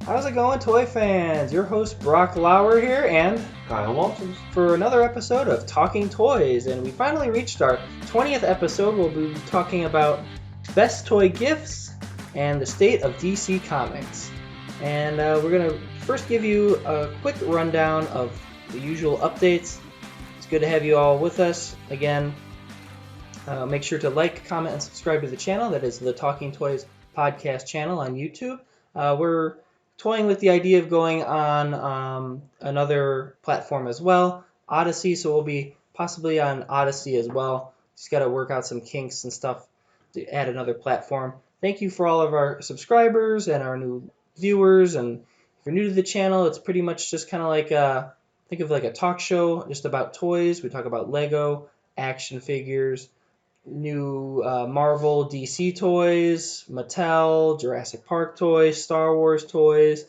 How's it going, toy fans? Your host Brock Lauer here, and Kyle Walters. for another episode of Talking Toys. And we finally reached our 20th episode. We'll be talking about best toy gifts and the state of DC Comics. And we're going to first give you a quick rundown of the usual updates. It's good to have you all with us again. Make sure to like, comment, and subscribe to the channel. That is the Talking Toys podcast channel on YouTube. We're toying with the idea of going on another platform as well, Odyssey, so we'll be possibly on Odyssey as well. Just got to work out some kinks and stuff to add another platform. Thank you for all of our subscribers and our new viewers, and if you're new to the channel, it's pretty much just kind of like think of like a talk show just about toys. We talk about Lego, action figures, new Marvel, DC toys, Mattel, Jurassic Park toys, Star Wars toys,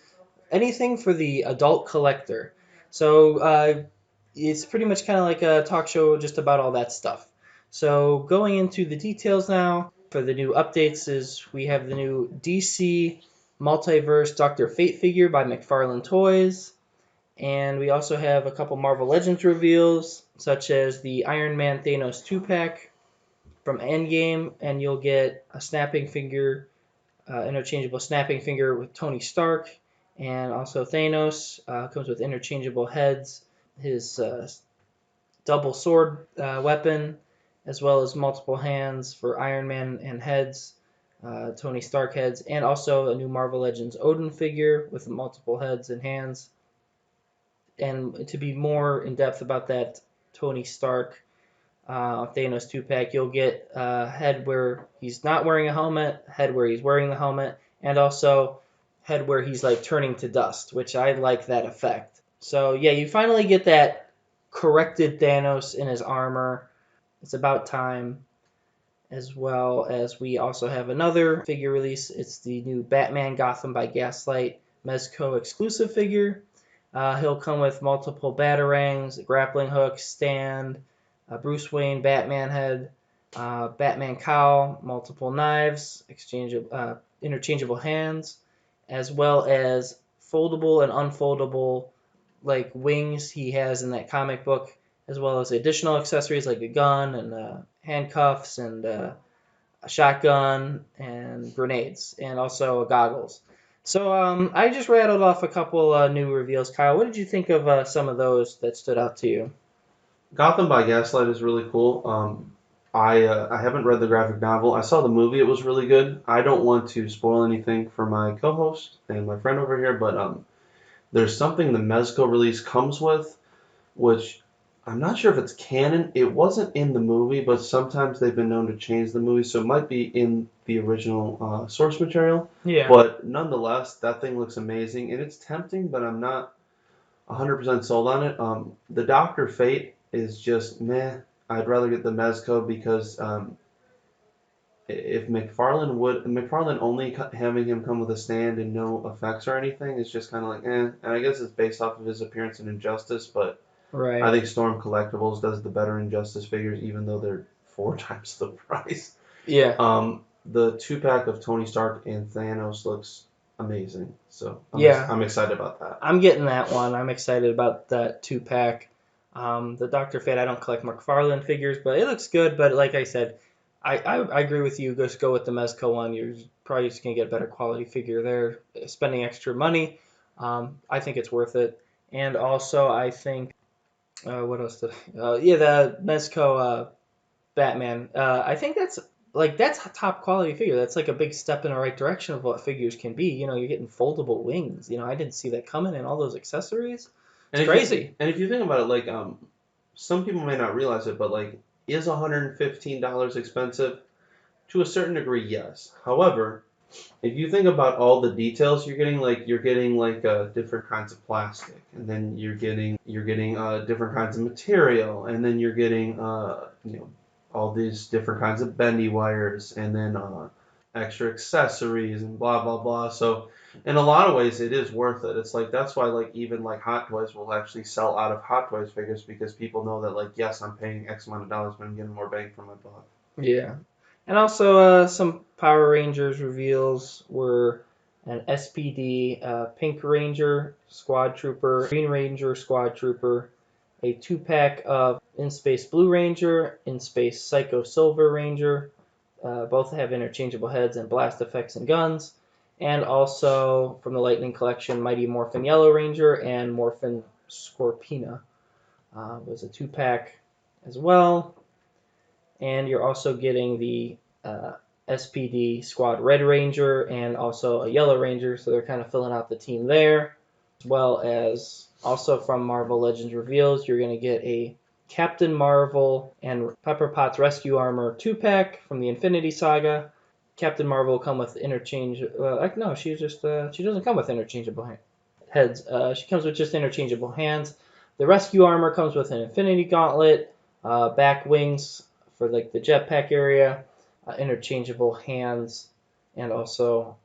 anything for the adult collector. So it's pretty much kind of like a talk show just about all that stuff. So going into the details now, for the new updates is we have the new DC Multiverse Dr. Fate figure by McFarlane Toys. And we also have a couple Marvel Legends reveals, such as the Iron Man Thanos 2-pack from Endgame, and you'll get a snapping finger, interchangeable snapping finger with Tony Stark, and also Thanos comes with interchangeable heads, his double sword weapon, as well as multiple hands for Iron Man and heads, Tony Stark heads, and also a new Marvel Legends Odin figure with multiple heads and hands. And to be more in depth about that Tony Stark Thanos 2-pack, you'll get head where he's not wearing a helmet, head where he's wearing the helmet, and also head where he's like turning to dust, which I like that effect. So yeah, you finally get that corrected Thanos in his armor. It's about time. As well as we also have another figure release. It's the new Batman Gotham by Gaslight Mezco exclusive figure. He'll come with multiple batarangs, grappling hooks, stand, Bruce Wayne Batman head, Batman cowl, multiple knives, interchangeable hands, as well as foldable and unfoldable like wings he has in that comic book, as well as additional accessories like a gun and handcuffs and a shotgun and grenades, and also goggles. So I just rattled off a couple new reveals. Kyle, what did you think of some of those that stood out to you? Gotham by Gaslight is really cool. I haven't read the graphic novel. I saw the movie. It was really good. I don't want to spoil anything for my co-host and my friend over here, but there's something the Mezco release comes with, which I'm not sure if it's canon. It wasn't in the movie, but sometimes they've been known to change the movie, so it might be in the original source material. Yeah. But nonetheless, that thing looks amazing, and it's tempting, but I'm not 100% sold on it. The Dr. Fate is just meh. I'd rather get the Mezco because if McFarlane only having him come with a stand and no effects or anything is just kind of like eh. And I guess it's based off of his appearance in Injustice, but Right. I think Storm Collectibles does the better Injustice figures, even though they're 4 times the price. Yeah. The 2-pack of Tony Stark and Thanos looks amazing, so I'm excited about that. I'm getting that one. I'm excited about that 2-pack. The Dr. Fate, I don't collect McFarlane figures, but it looks good. But like I said, I agree with you. Just go with the Mezco one. You're probably just going to get a better quality figure there. Spending extra money, I think it's worth it. And also, I think, what else did the Mezco Batman. I think that's a top quality figure. That's like a big step in the right direction of what figures can be. You know, you're getting foldable wings. You know, I didn't see that coming, and all those accessories. It's crazy. And if you think about it, like some people may not realize it, but like, is $115 expensive? To a certain degree, yes. However, if you think about all the details you're getting different kinds of plastic, and then you're getting different kinds of material, and then you're getting all these different kinds of bendy wires, and then extra accessories and blah blah blah. So in a lot of ways, it is worth it. It's like that's why even Hot Toys will actually sell out of Hot Toys figures, because people know that yes, I'm paying X amount of dollars, but I'm getting more bang for my buck. Yeah. And also some Power Rangers reveals were an SPD Pink Ranger Squad Trooper, Green Ranger Squad Trooper, a 2-pack of In Space Blue Ranger, In Space Psycho Silver Ranger. Both have interchangeable heads and blast effects and guns. And also from the Lightning Collection, Mighty Morphin Yellow Ranger and Morphin Scorpina. Was a 2-pack as well. And you're also getting the SPD Squad Red Ranger and also a Yellow Ranger, so they're kind of filling out the team there. As well as also from Marvel Legends Reveals, you're going to get a Captain Marvel and Pepper Potts Rescue Armor 2-pack from the Infinity Saga. Captain Marvel will come with no, she doesn't come with interchangeable heads. She comes with just interchangeable hands. The Rescue Armor comes with an Infinity Gauntlet, back wings for like the jetpack area, interchangeable hands, and also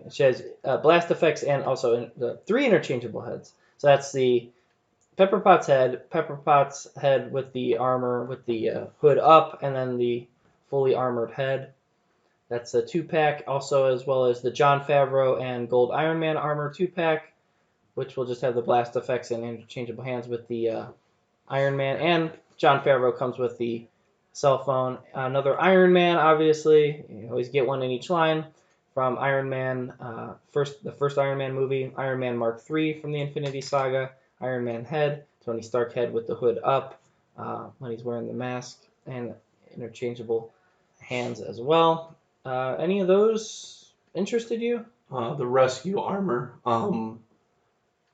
she has blast effects and also the 3 interchangeable heads. So that's the Pepper Potts head with the armor with the hood up, and then the fully armored head. That's a 2-pack, also as well as the Jon Favreau and Gold Iron Man armor 2-pack, which will just have the blast effects and interchangeable hands with the Iron Man. And Jon Favreau comes with the cell phone. Another Iron Man, obviously. You always get one in each line from Iron Man, the first Iron Man movie, Iron Man Mark III from the Infinity Saga, Iron Man head, Tony Stark head with the hood up when he's wearing the mask, and interchangeable hands as well. Any of those interested you? The rescue armor,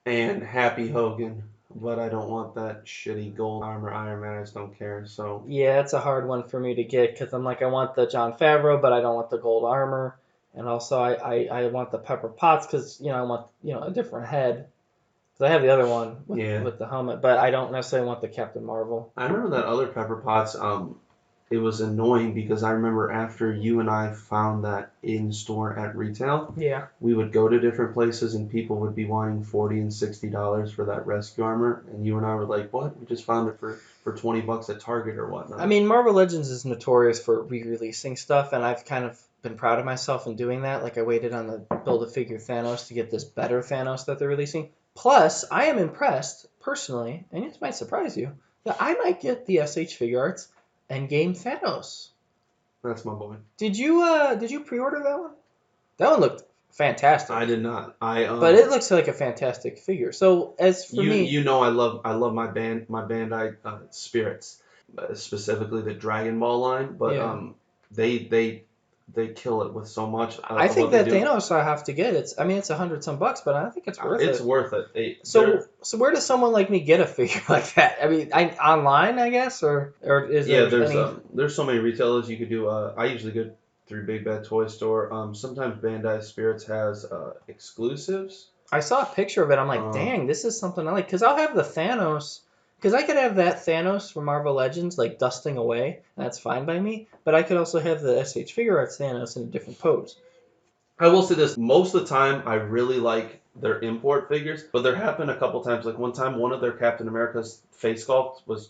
and Happy Hogan, but I don't want that shitty gold armor Iron Man. I just don't care. So yeah, it's a hard one for me to get because I'm like I want the Jon Favreau, but I don't want the gold armor, and also I want the Pepper Potts because I want a different head. Because I have the other one with the helmet, but I don't necessarily want the Captain Marvel. I remember that other Pepper Potts. It was annoying because I remember after you and I found that in store at retail, we would go to different places and people would be wanting $40 and $60 for that rescue armor, and you and I were like, "What? We just found it for $20 at Target or whatnot." I mean, Marvel Legends is notorious for re-releasing stuff, and I've kind of been proud of myself in doing that. Like I waited on the Build-A-Figure Thanos to get this better Thanos that they're releasing. Plus, I am impressed personally, and it might surprise you, that I might get the SH Figure Arts Endgame Thanos. That's my boy. Did you pre-order that one? That one looked fantastic. I did not. But it looks like a fantastic figure. So as for me, I love my Bandai spirits, specifically the Dragon Ball line. But they kill it with so much. I think that Thanos I have to get. It's $100 some bucks, but I think it's worth it. It's worth it. So where does someone like me get a figure like that? I mean, online, I guess, or is there there's so many retailers you could do. I usually go through Big Bad Toy Store. Sometimes Bandai Spirits has exclusives. I saw a picture of it. I'm like, dang, this is something I like. Because I'll have the Thanos. Because I could have that Thanos from Marvel Legends, like, dusting away. That's fine by me. But I could also have the SH Figure Arts Thanos in a different pose. I will say this. Most of the time, I really like their import figures. But there have been a couple times. Like, one time, one of their Captain America's face sculpts was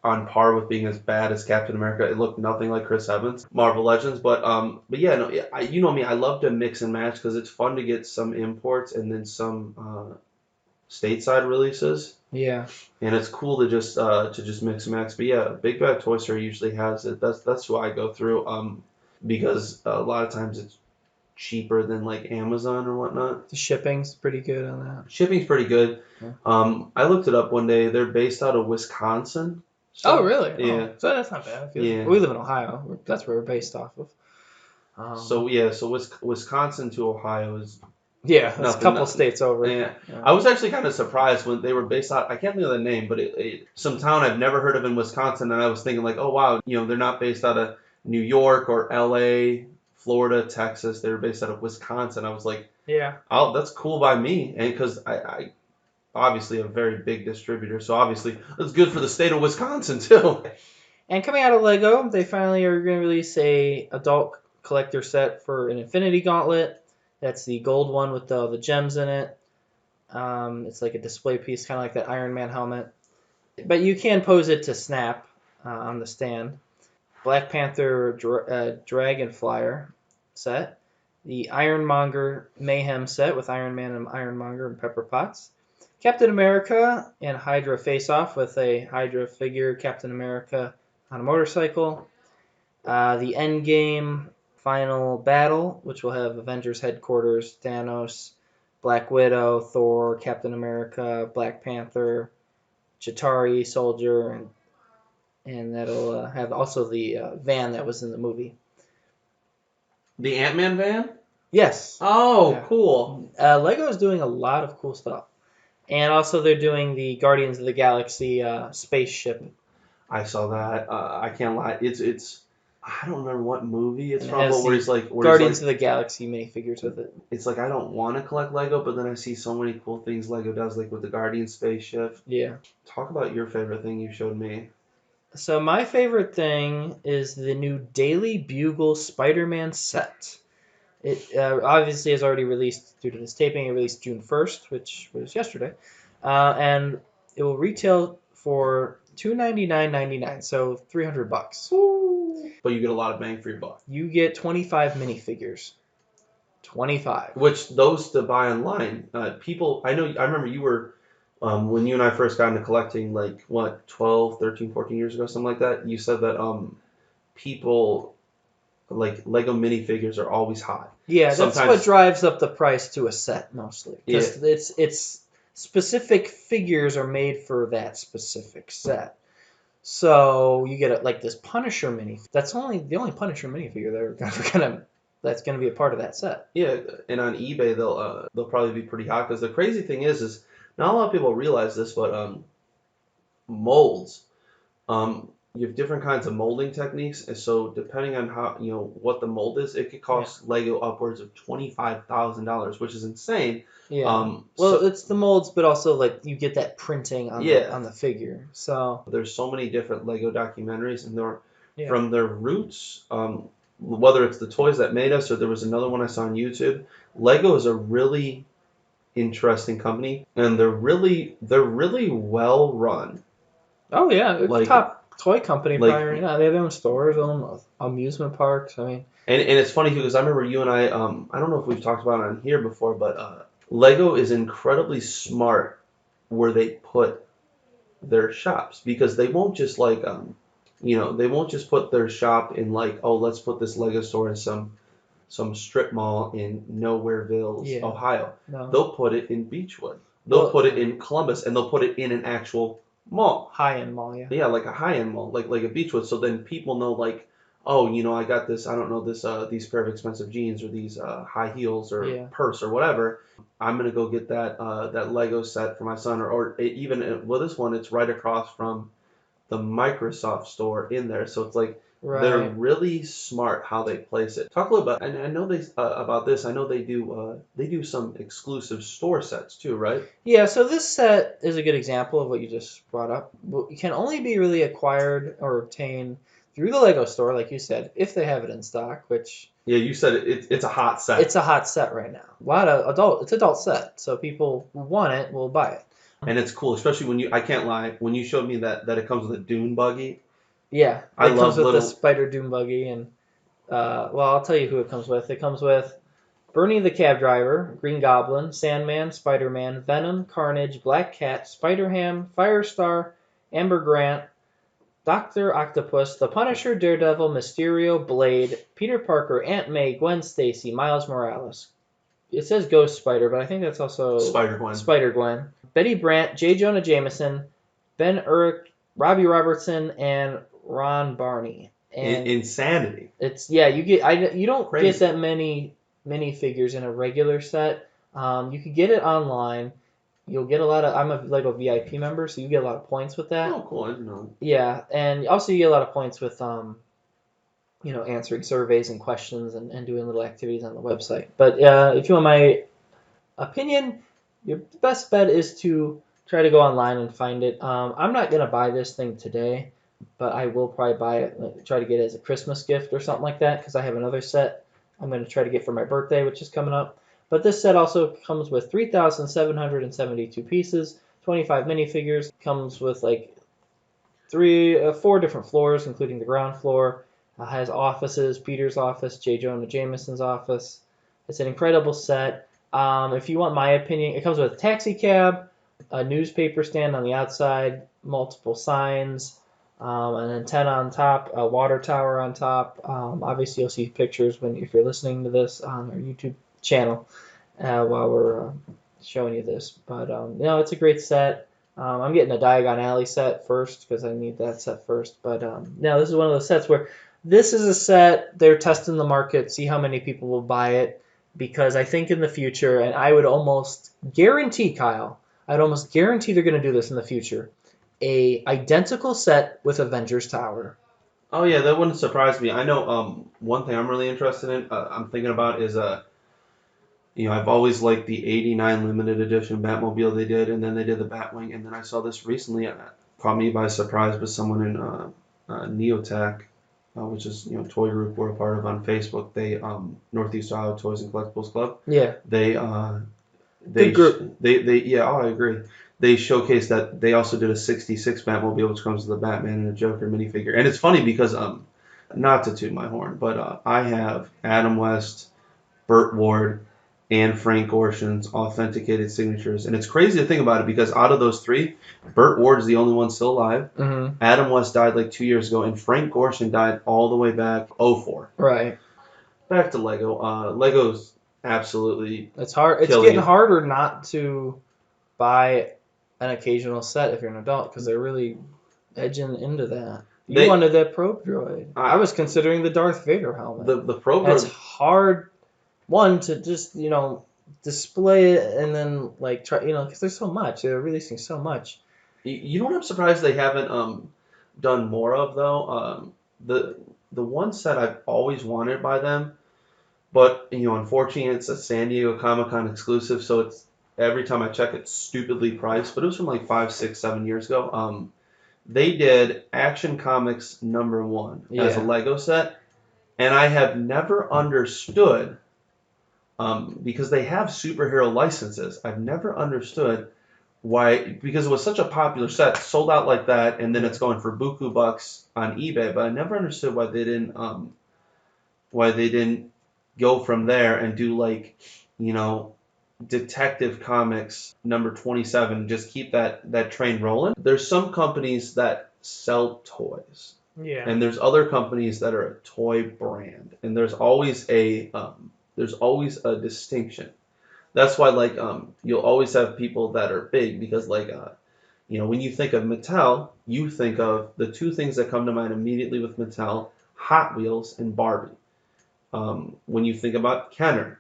on par with being as bad as Captain America. It looked nothing like Chris Evans, Marvel Legends. But yeah, no, you know me. I love to mix and match because it's fun to get some imports and then some stateside releases. Yeah. And it's cool to just mix and match. But yeah, Big Bad Toy Store usually has it. That's who I go through. Because a lot of times it's cheaper than like Amazon or whatnot. The shipping's pretty good on that. Shipping's pretty good. Yeah. I looked it up one day. They're based out of Wisconsin. So, oh, really? Yeah. Oh, so that's not bad. Yeah. We live in Ohio. That's where we're based off of. So Wisconsin to Ohio is it's a couple states over. Yeah. I was actually kind of surprised when they were based out. I can't think of the name, but some town I've never heard of in Wisconsin, and I was thinking like, oh wow, they're not based out of New York or L.A., Florida, Texas. They were based out of Wisconsin. I was like, oh, that's cool by me, and because I obviously a very big distributor, so obviously that's good for the state of Wisconsin too. And coming out of Lego, they finally are going to release a adult collector set for an Infinity Gauntlet. That's the gold one with all the gems in it. It's like a display piece, kind of like that Iron Man helmet. But you can pose it to snap on the stand. Black Panther Dragon Flyer set the Ironmonger Mayhem set with Iron Man and Ironmonger and Pepper Potts. Captain America and Hydra face off with a Hydra figure, Captain America on a motorcycle. The Endgame final battle, which will have Avengers headquarters, Thanos, Black Widow, Thor, Captain America, Black Panther, Chitauri, Soldier, and that'll have also the van that was in the movie. The Ant-Man van? Yes. Oh, Yeah. cool. Lego is doing a lot of cool stuff. And also they're doing the Guardians of the Galaxy spaceship. I saw that. I can't lie. It's I don't remember what movie it's And it from, has but where the he's like Guardians of the Galaxy minifigures with it. it's like I don't want to collect Lego, but then I see so many cool things Lego does, like with the Guardian spaceship. Yeah. Talk about your favorite thing you showed me. So my favorite thing is the new Daily Bugle Spider-Man set. It obviously is already released due to this taping. It released June 1st, which was yesterday. And it will retail for $299.99, so $300. But you get a lot of bang for your buck. You get 25 minifigures. 25. Which those to buy online, people, I remember you were, when you and I first got into collecting, like, what, 12, 13, 14 years ago, something like that, you said that people, like, Lego minifigures are always high. Yeah, that's what drives up the price to a set, mostly. Because it's specific figures are made for that specific set. So you get like this Punisher mini. That's the only Punisher minifigure that's gonna be a part of that set. Yeah, and on eBay they'll probably be pretty hot because the crazy thing is not a lot of people realize this, but molds. You have different kinds of molding techniques, and so depending on how what the mold is, it could cost Lego upwards of $25,000, which is insane. Yeah. It's the molds, but also like you get that printing on the figure. So there's so many different Lego documentaries, and they're from their roots. Whether it's the toys that made us, or there was another one I saw on YouTube. Lego is a really interesting company, and they're really well run. Oh yeah, it's top toy company. They have their own stores, own amusement parks. I mean, and it's funny too because I remember you and I don't know if we've talked about it on here before, but Lego is incredibly smart where they put their shops, because they won't just like they won't just put their shop in like, oh, let's put this Lego store in some strip mall in Nowhereville, Ohio. No. They'll put it in Beechwood. They'll put it in Columbus, and they'll put it in an actual mall. High-end mall, yeah. Yeah, like a high-end mall, like a Beechwood. So then people know, like, oh, I got this, I don't know, these pair of expensive jeans, or these high heels, or purse, or whatever. I'm gonna go get that Lego set for my son, or even this one, it's right across from the Microsoft store in there. So it's like they're really smart how they place it. Talk a little bit. And I know about this. I know they do some exclusive store sets too, right? Yeah. So this set is a good example of what you just brought up. It can only be really acquired or obtained through the Lego store, like you said, if they have it in stock. Which you said it's a hot set. It's a hot set right now. A lot of it's adult set, so people who want it will buy it. And it's cool, especially I can't lie, when you showed me that it comes with a dune buggy. Yeah, it comes with the Spider Dune buggy, and I'll tell you who it comes with. It comes with Bernie the Cab Driver, Green Goblin, Sandman, Spider-Man, Venom, Carnage, Black Cat, Spider-Ham, Firestar, Amber Grant, Dr. Octopus, The Punisher, Daredevil, Mysterio, Blade, Peter Parker, Aunt May, Gwen Stacy, Miles Morales. It says Ghost Spider, but I think that's also Spider-Gwen. Betty Brant, J. Jonah Jameson, Ben Urich, Robbie Robertson, and Ron Barney. And insanity. It's you don't get that many minifigures in a regular set. You could get it online. You'll get a lot of. I'm a Lego VIP member, so you get a lot of points with that. Oh, cool! I didn't know. Yeah, and also you get a lot of points with answering surveys and questions and doing little activities on the website. But if you want my opinion, your best bet is to try to go online and find it. I'm not gonna buy this thing today, but I will probably buy it. Try to get it as a Christmas gift or something like that, because I have another set I'm gonna try to get for my birthday, which is coming up. But this set also comes with 3,772 pieces, 25 minifigures. Comes with like 4 different floors, including the ground floor. Has offices: Peter's office, J. Jonah Jameson's office, It's an incredible set. If you want my opinion, it comes with a taxi cab, a newspaper stand on the outside, multiple signs, an antenna on top, a water tower on top. Obviously, you'll see pictures if you're listening to this on our YouTube channel while we're showing you this. But it's a great set. I'm getting a Diagon Alley set first because I need that set first. But this is one of those sets where this is a set they're testing the market, see how many people will buy it. Because I think in the future, and I would almost guarantee, Kyle, I'd almost guarantee they're going to do this in the future, a identical set with Avengers Tower. Oh yeah, that wouldn't surprise me. I know one thing I'm really interested in. I'm thinking about is I've always liked the '89 limited edition Batmobile they did, and then they did the Batwing, and then I saw this recently. Caught me by surprise, but someone in Neotech, which is toy group we're a part of on Facebook. They Northeast Ohio Toys and Collectibles Club. Yeah. Good group. I agree. They showcased that they also did a '66 Batmobile, which comes with a Batman and a Joker minifigure. And it's funny because not to toot my horn, but I have Adam West, Burt Ward, and Frank Gorshin's authenticated signatures. And it's crazy to think about it because out of those three, Burt Ward is the only one still alive. Mm-hmm. Adam West died like 2 years ago, and Frank Gorshin died all the way back '04. Right. Back to Lego. Lego's absolutely it's hard. It's getting harder not to buy an occasional set if you're an adult because they're really edging into that. You wanted that probe droid. I was considering the Darth Vader helmet. The probe droid. It's hard. One to just display it and then try because there's so much. They're releasing so much. You know what I'm surprised they haven't done more of though. The one set I've always wanted by them, but unfortunately it's a San Diego Comic-Con exclusive, so it's every time I check it's stupidly priced. But it was from like 5, 6, 7 years ago. They did Action Comics #1 as a Lego set, and I have never understood. Because they have superhero licenses. I've never understood why, because it was such a popular set, sold out like that, and then it's going for buku bucks on eBay. But I never understood why they didn't go from there and do Detective Comics #27. Just keep that train rolling. There's some companies that sell toys. Yeah. And there's other companies that are a toy brand, and there's always a distinction. That's why you'll always have people that are big because when you think of Mattel, you think of the two things that come to mind immediately with Mattel: Hot Wheels and Barbie. When you think about Kenner,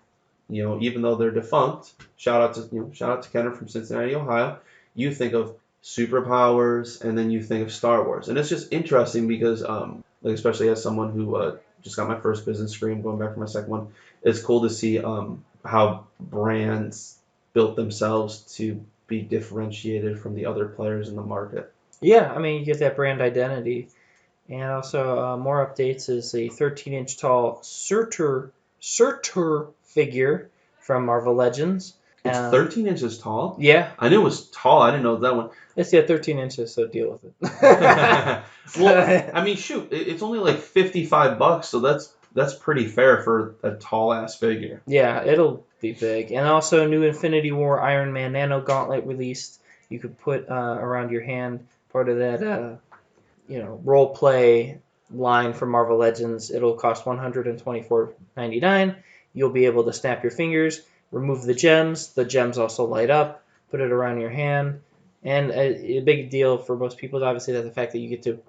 even though they're defunct, shout out to Kenner from Cincinnati, Ohio. You think of superpowers, and then you think of Star Wars, and it's just interesting because especially as someone who just got my first business degree, I'm going back for my second one. It's cool to see how brands built themselves to be differentiated from the other players in the market. Yeah, I mean, you get that brand identity. And also, more updates is a 13-inch tall Surtur figure from Marvel Legends. It's 13 inches tall? Yeah. I knew it was tall. I didn't know that one. It's 13 inches, so deal with it. Well, I mean, shoot, it's only like $55, so that's pretty fair for a tall-ass figure. Yeah, it'll be big. And also, new Infinity War Iron Man Nano Gauntlet released. You could put around your hand, part of that, role play line from Marvel Legends. It'll cost $124.99. You'll be able to snap your fingers, remove the gems. The gems also light up. Put it around your hand. And a big deal for most people is obviously the fact that you get to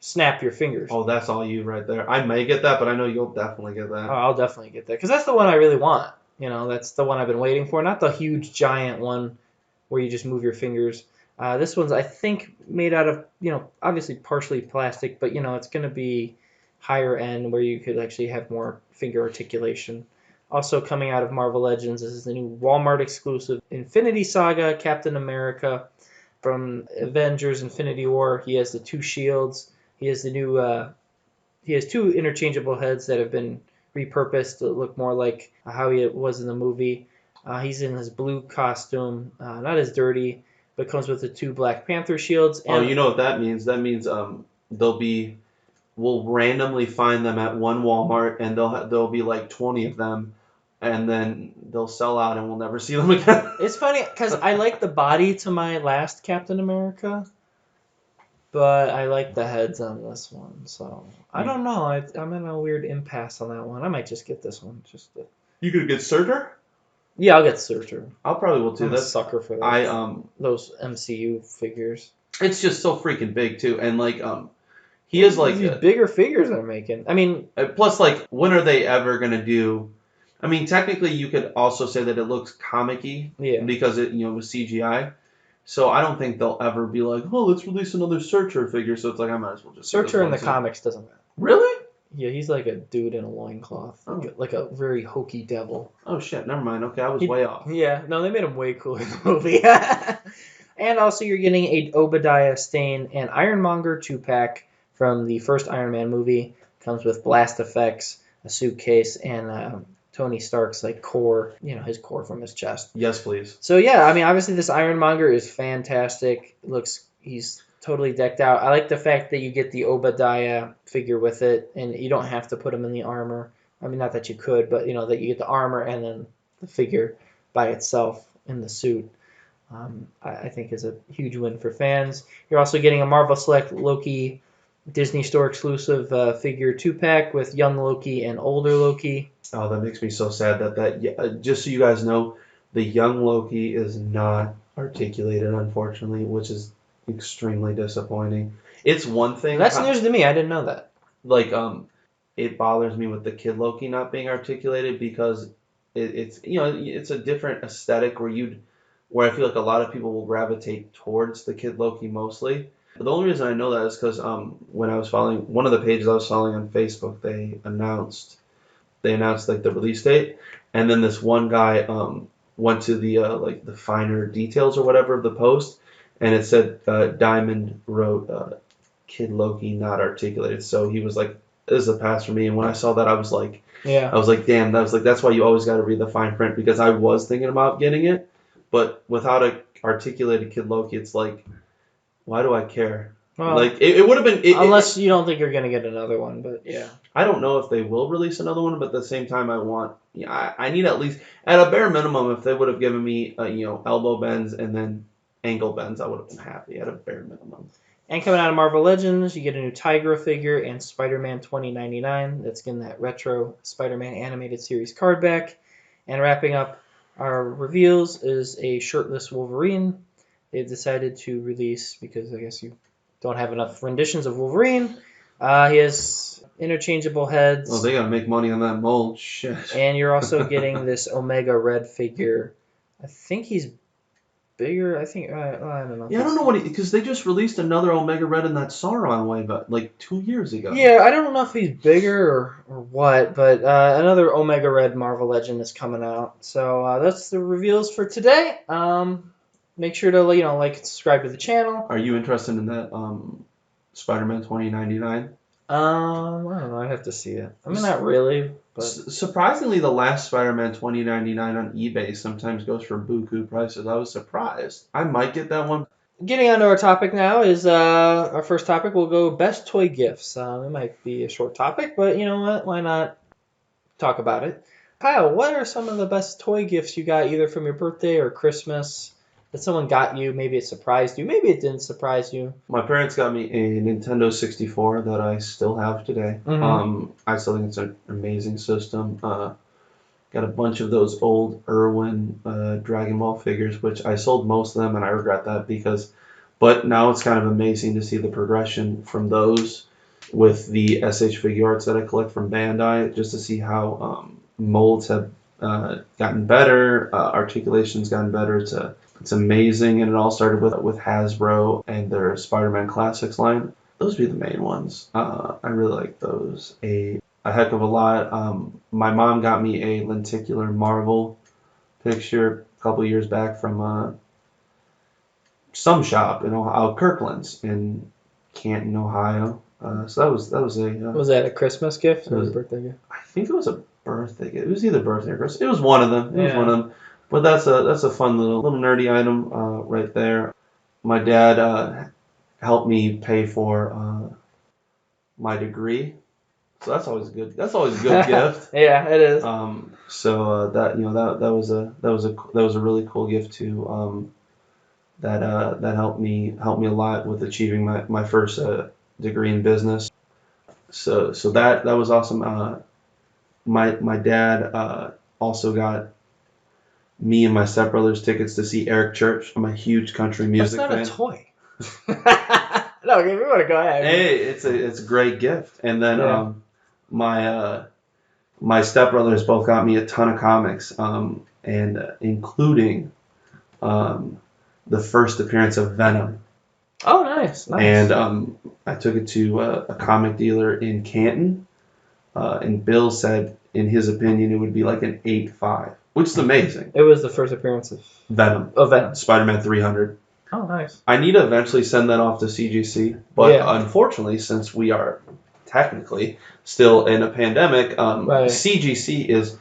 snap your fingers. Oh, that's all you right there. I may get that, but I know you'll definitely get that. Oh, I'll definitely get that because that's the one I really want. That's the one I've been waiting for. Not the huge giant one where you just move your fingers. This one's, I think, made out of, obviously partially plastic, but, it's going to be higher end where you could actually have more finger articulation. Also coming out of Marvel Legends, this is the new Walmart exclusive Infinity Saga Captain America from Avengers Infinity War. He has the two shields. He has he has two interchangeable heads that have been repurposed to look more like how he was in the movie. He's in his blue costume, not as dirty, but comes with the two Black Panther shields. And you know what that means? That means we'll randomly find them at one Walmart, and there'll be like 20 of them, and then they'll sell out and we'll never see them again. It's funny because I like the body to my last Captain America, but I like the heads on this one. So I don't know. I'm in a weird impasse on that one. I might just get this one. You could get Surtur? Yeah, I'll get Surtur. I'll probably will too. I'm a That's sucker for those MCU figures. It's just so freaking big too, and like he is like these bigger figures they're making. I mean, plus like when are they ever gonna do? I mean, technically you could also say that it looks comic-y because it was CGI. So I don't think they'll ever be like, oh, let's release another Surtur figure. So it's like I might as well just. Surtur in the comics doesn't matter. Really? Yeah, he's like a dude in a loincloth. Like a very hokey devil. Oh, shit. Never mind. Okay, I was way off. Yeah, no, they made him way cooler in the movie. And also you're getting a Obadiah Stane and Ironmonger 2-pack from the first Iron Man movie. Comes with blast effects, a suitcase, and Tony Stark's like core, his core from his chest. Yes, please. So yeah, I mean, obviously this Ironmonger is fantastic. He's totally decked out. I like the fact that you get the Obadiah figure with it, and you don't have to put him in the armor. I mean, not that you could, but that you get the armor and then the figure by itself in the suit. I think is a huge win for fans. You're also getting a Marvel Select Loki Disney Store exclusive figure 2-pack with young Loki and older Loki. Oh, that makes me so sad that just so you guys know, the young Loki is not articulated, unfortunately, which is extremely disappointing. It's one thing. That's news to me. I didn't know that. Like, it bothers me with the kid Loki not being articulated because it's a different aesthetic where I feel like a lot of people will gravitate towards the kid Loki mostly. But the only reason I know that is because when I was following one of the pages I was following on Facebook, they announced like the release date, and then this one guy went to the like the finer details or whatever of the post, and it said Diamond wrote Kid Loki not articulated. So he was like, "This is a pass for me." And when I saw that, I was like, "Damn!" That's why you always got to read the fine print because I was thinking about getting it, but without a articulated Kid Loki, it's like, why do I care? Well, like it would have been unless you don't think you're gonna get another one, but yeah. I don't know if they will release another one, but at the same time, I need at least at a bare minimum. If they would have given me elbow bends and then ankle bends, I would have been happy at a bare minimum. And coming out of Marvel Legends, you get a new Tigra figure and Spider-Man 2099. That's getting that retro Spider-Man animated series card back. And wrapping up our reveals is a shirtless Wolverine. They've decided to release, because I guess you don't have enough renditions of Wolverine. He has interchangeable heads. Oh, they gotta make money on that mold. Shit. And you're also getting this Omega Red figure. I think he's bigger. I think I don't know. Yeah, I don't know because they just released another Omega Red in that Sauron way, but like 2 years ago. Yeah, I don't know if he's bigger or what, but another Omega Red Marvel Legend is coming out. So that's the reveals for today. Make sure to like and subscribe to the channel. Are you interested in that Spider-Man 2099? I don't know. I have to see it. I mean, not really. But surprisingly, the last Spider-Man 2099 on eBay sometimes goes for buku prices. I was surprised. I might get that one. Getting on to our topic now is our first topic. We'll go best toy gifts. It might be a short topic, but you know what? Why not talk about it? Kyle, what are some of the best toy gifts you got either from your birthday or Christmas? That someone got you, maybe it surprised you, maybe it didn't surprise you. My parents got me a Nintendo 64 that I still have today. Mm-hmm. I still think it's an amazing system. Got a bunch of those old Irwin Dragon Ball figures, which I sold most of them, and I regret that but now it's kind of amazing to see the progression from those with the SH Figure Arts that I collect from Bandai, just to see how molds have gotten better, articulation's gotten better. It's amazing, and it all started with Hasbro and their Spider-Man Classics line. Those would be the main ones. I really like those a heck of a lot. My mom got me a lenticular Marvel picture a couple years back from some shop in Ohio, Kirkland's in Canton, Ohio. So that was a. Was that a Christmas gift or a birthday gift? I think it was a birthday gift. It was either birthday or Christmas. It was one of them. But that's a fun little nerdy item right there. My dad helped me pay for my degree, So that's always good. That's always a good gift. Yeah, it is. So that that was a really cool gift too. That helped me a lot with achieving my first degree in business. So that was awesome. My dad also got me and my stepbrothers tickets to see Eric Church. I'm a huge country music fan. That's not a toy. No, if you want to go ahead. Hey, it's a great gift. And then my my stepbrothers both got me a ton of comics, and including the first appearance of Venom. Oh, nice. And I took it to a comic dealer in Canton, and Bill said, in his opinion, it would be like an 8.5, which is amazing. It was the first appearance of Venom. Spider-Man 300. Oh, nice. I need to eventually send that off to CGC, but unfortunately, since we are technically still in a pandemic, CGC is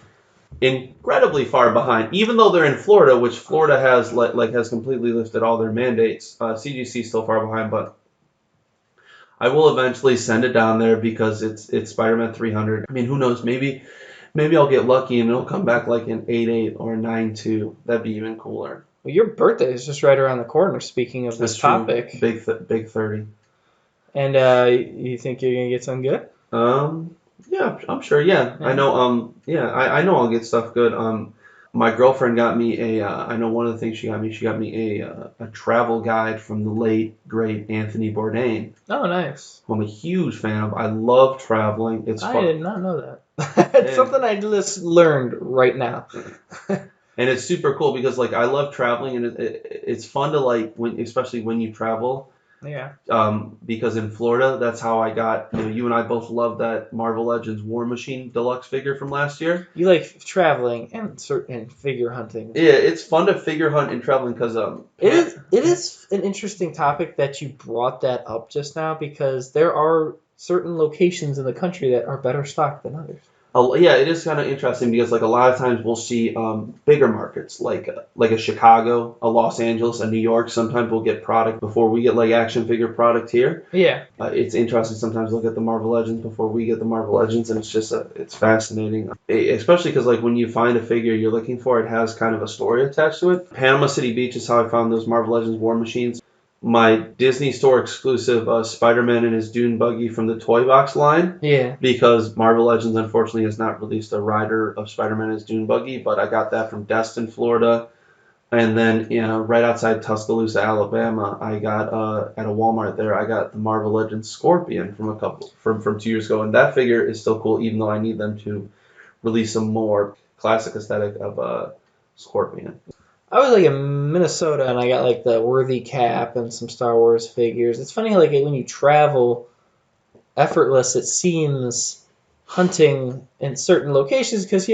incredibly far behind. Even though they're in Florida, which Florida has has completely lifted all their mandates, CGC is still far behind. But I will eventually send it down there because it's Spider-Man 300. I mean, who knows? Maybe I'll get lucky and it'll come back like an 8.8 or 9.2. That'd be even cooler. Well, your birthday is just right around the corner. Speaking of this topic, big 30. And you think you're gonna get something good? Yeah, I'm sure. Yeah, I know. Yeah, I know I'll get stuff good. My girlfriend got me I know one of the things she got me a travel guide from the late great Anthony Bourdain. Oh, nice. Who I'm a huge fan of. I love traveling. It's fun. I did not know that. It's something I just learned right now. And it's super cool because like I love traveling, and it's fun to like especially when you travel. Yeah. Because in Florida, that's how I got. You and I both love that Marvel Legends War Machine deluxe figure from last year. You like traveling and figure hunting. Yeah, it's fun to figure hunt and traveling because it is an interesting topic that you brought that up just now, because there are certain locations in the country that are better stocked than others. Yeah, it is kind of interesting because like a lot of times we'll see bigger markets like a Chicago, a Los Angeles, a New York. Sometimes we'll get product before we get like action figure product here. Yeah. It's interesting sometimes to look at the Marvel Legends before we get the Marvel Legends, and it's just it's fascinating, especially because like when you find a figure you're looking for, it has kind of a story attached to it. Panama City Beach is how I found those Marvel Legends War Machines. My Disney Store exclusive Spider-Man and his Dune buggy from the Toy Box line. Yeah. Because Marvel Legends unfortunately has not released a rider of Spider-Man and his Dune buggy, but I got that from Destin, Florida. And then, right outside Tuscaloosa, Alabama, I got at a Walmart there, I got the Marvel Legends Scorpion from 2 years ago, and that figure is still cool, even though I need them to release some more classic aesthetic of Scorpion. I was like in Minnesota, and I got like the Worthy cap and some Star Wars figures. It's funny, like when you travel effortless, it seems, hunting in certain locations, because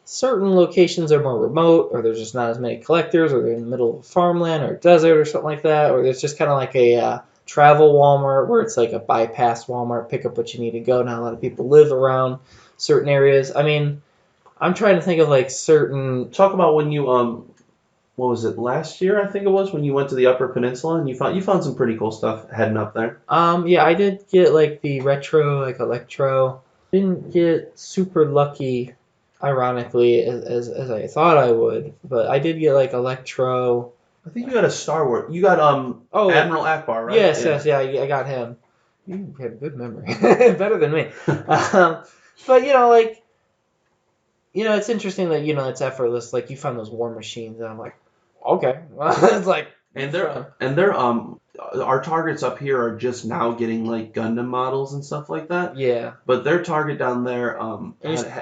certain locations are more remote, or there's just not as many collectors, or they're in the middle of farmland or desert or something like that, or there's just kind of like a travel Walmart where it's like a bypass Walmart, pick up what you need to go. Not a lot of people live around certain areas. I mean, I'm trying to think of like certain. Talk about when you what was it, last year I think it was, when you went to the Upper Peninsula and you found some pretty cool stuff heading up there. Yeah, I did get like the retro, like electro. Didn't get super lucky, ironically, as I thought I would, but I did get like electro. I think you got a Star Wars. You got Admiral Akbar, right? Yes, I got him. You have good memory, better than me. But it's interesting that it's effortless. Like you found those war machines, and I'm like, okay, well, it's like. And they're our targets up here are just now getting like Gundam models and stuff like that. Yeah. But their target down there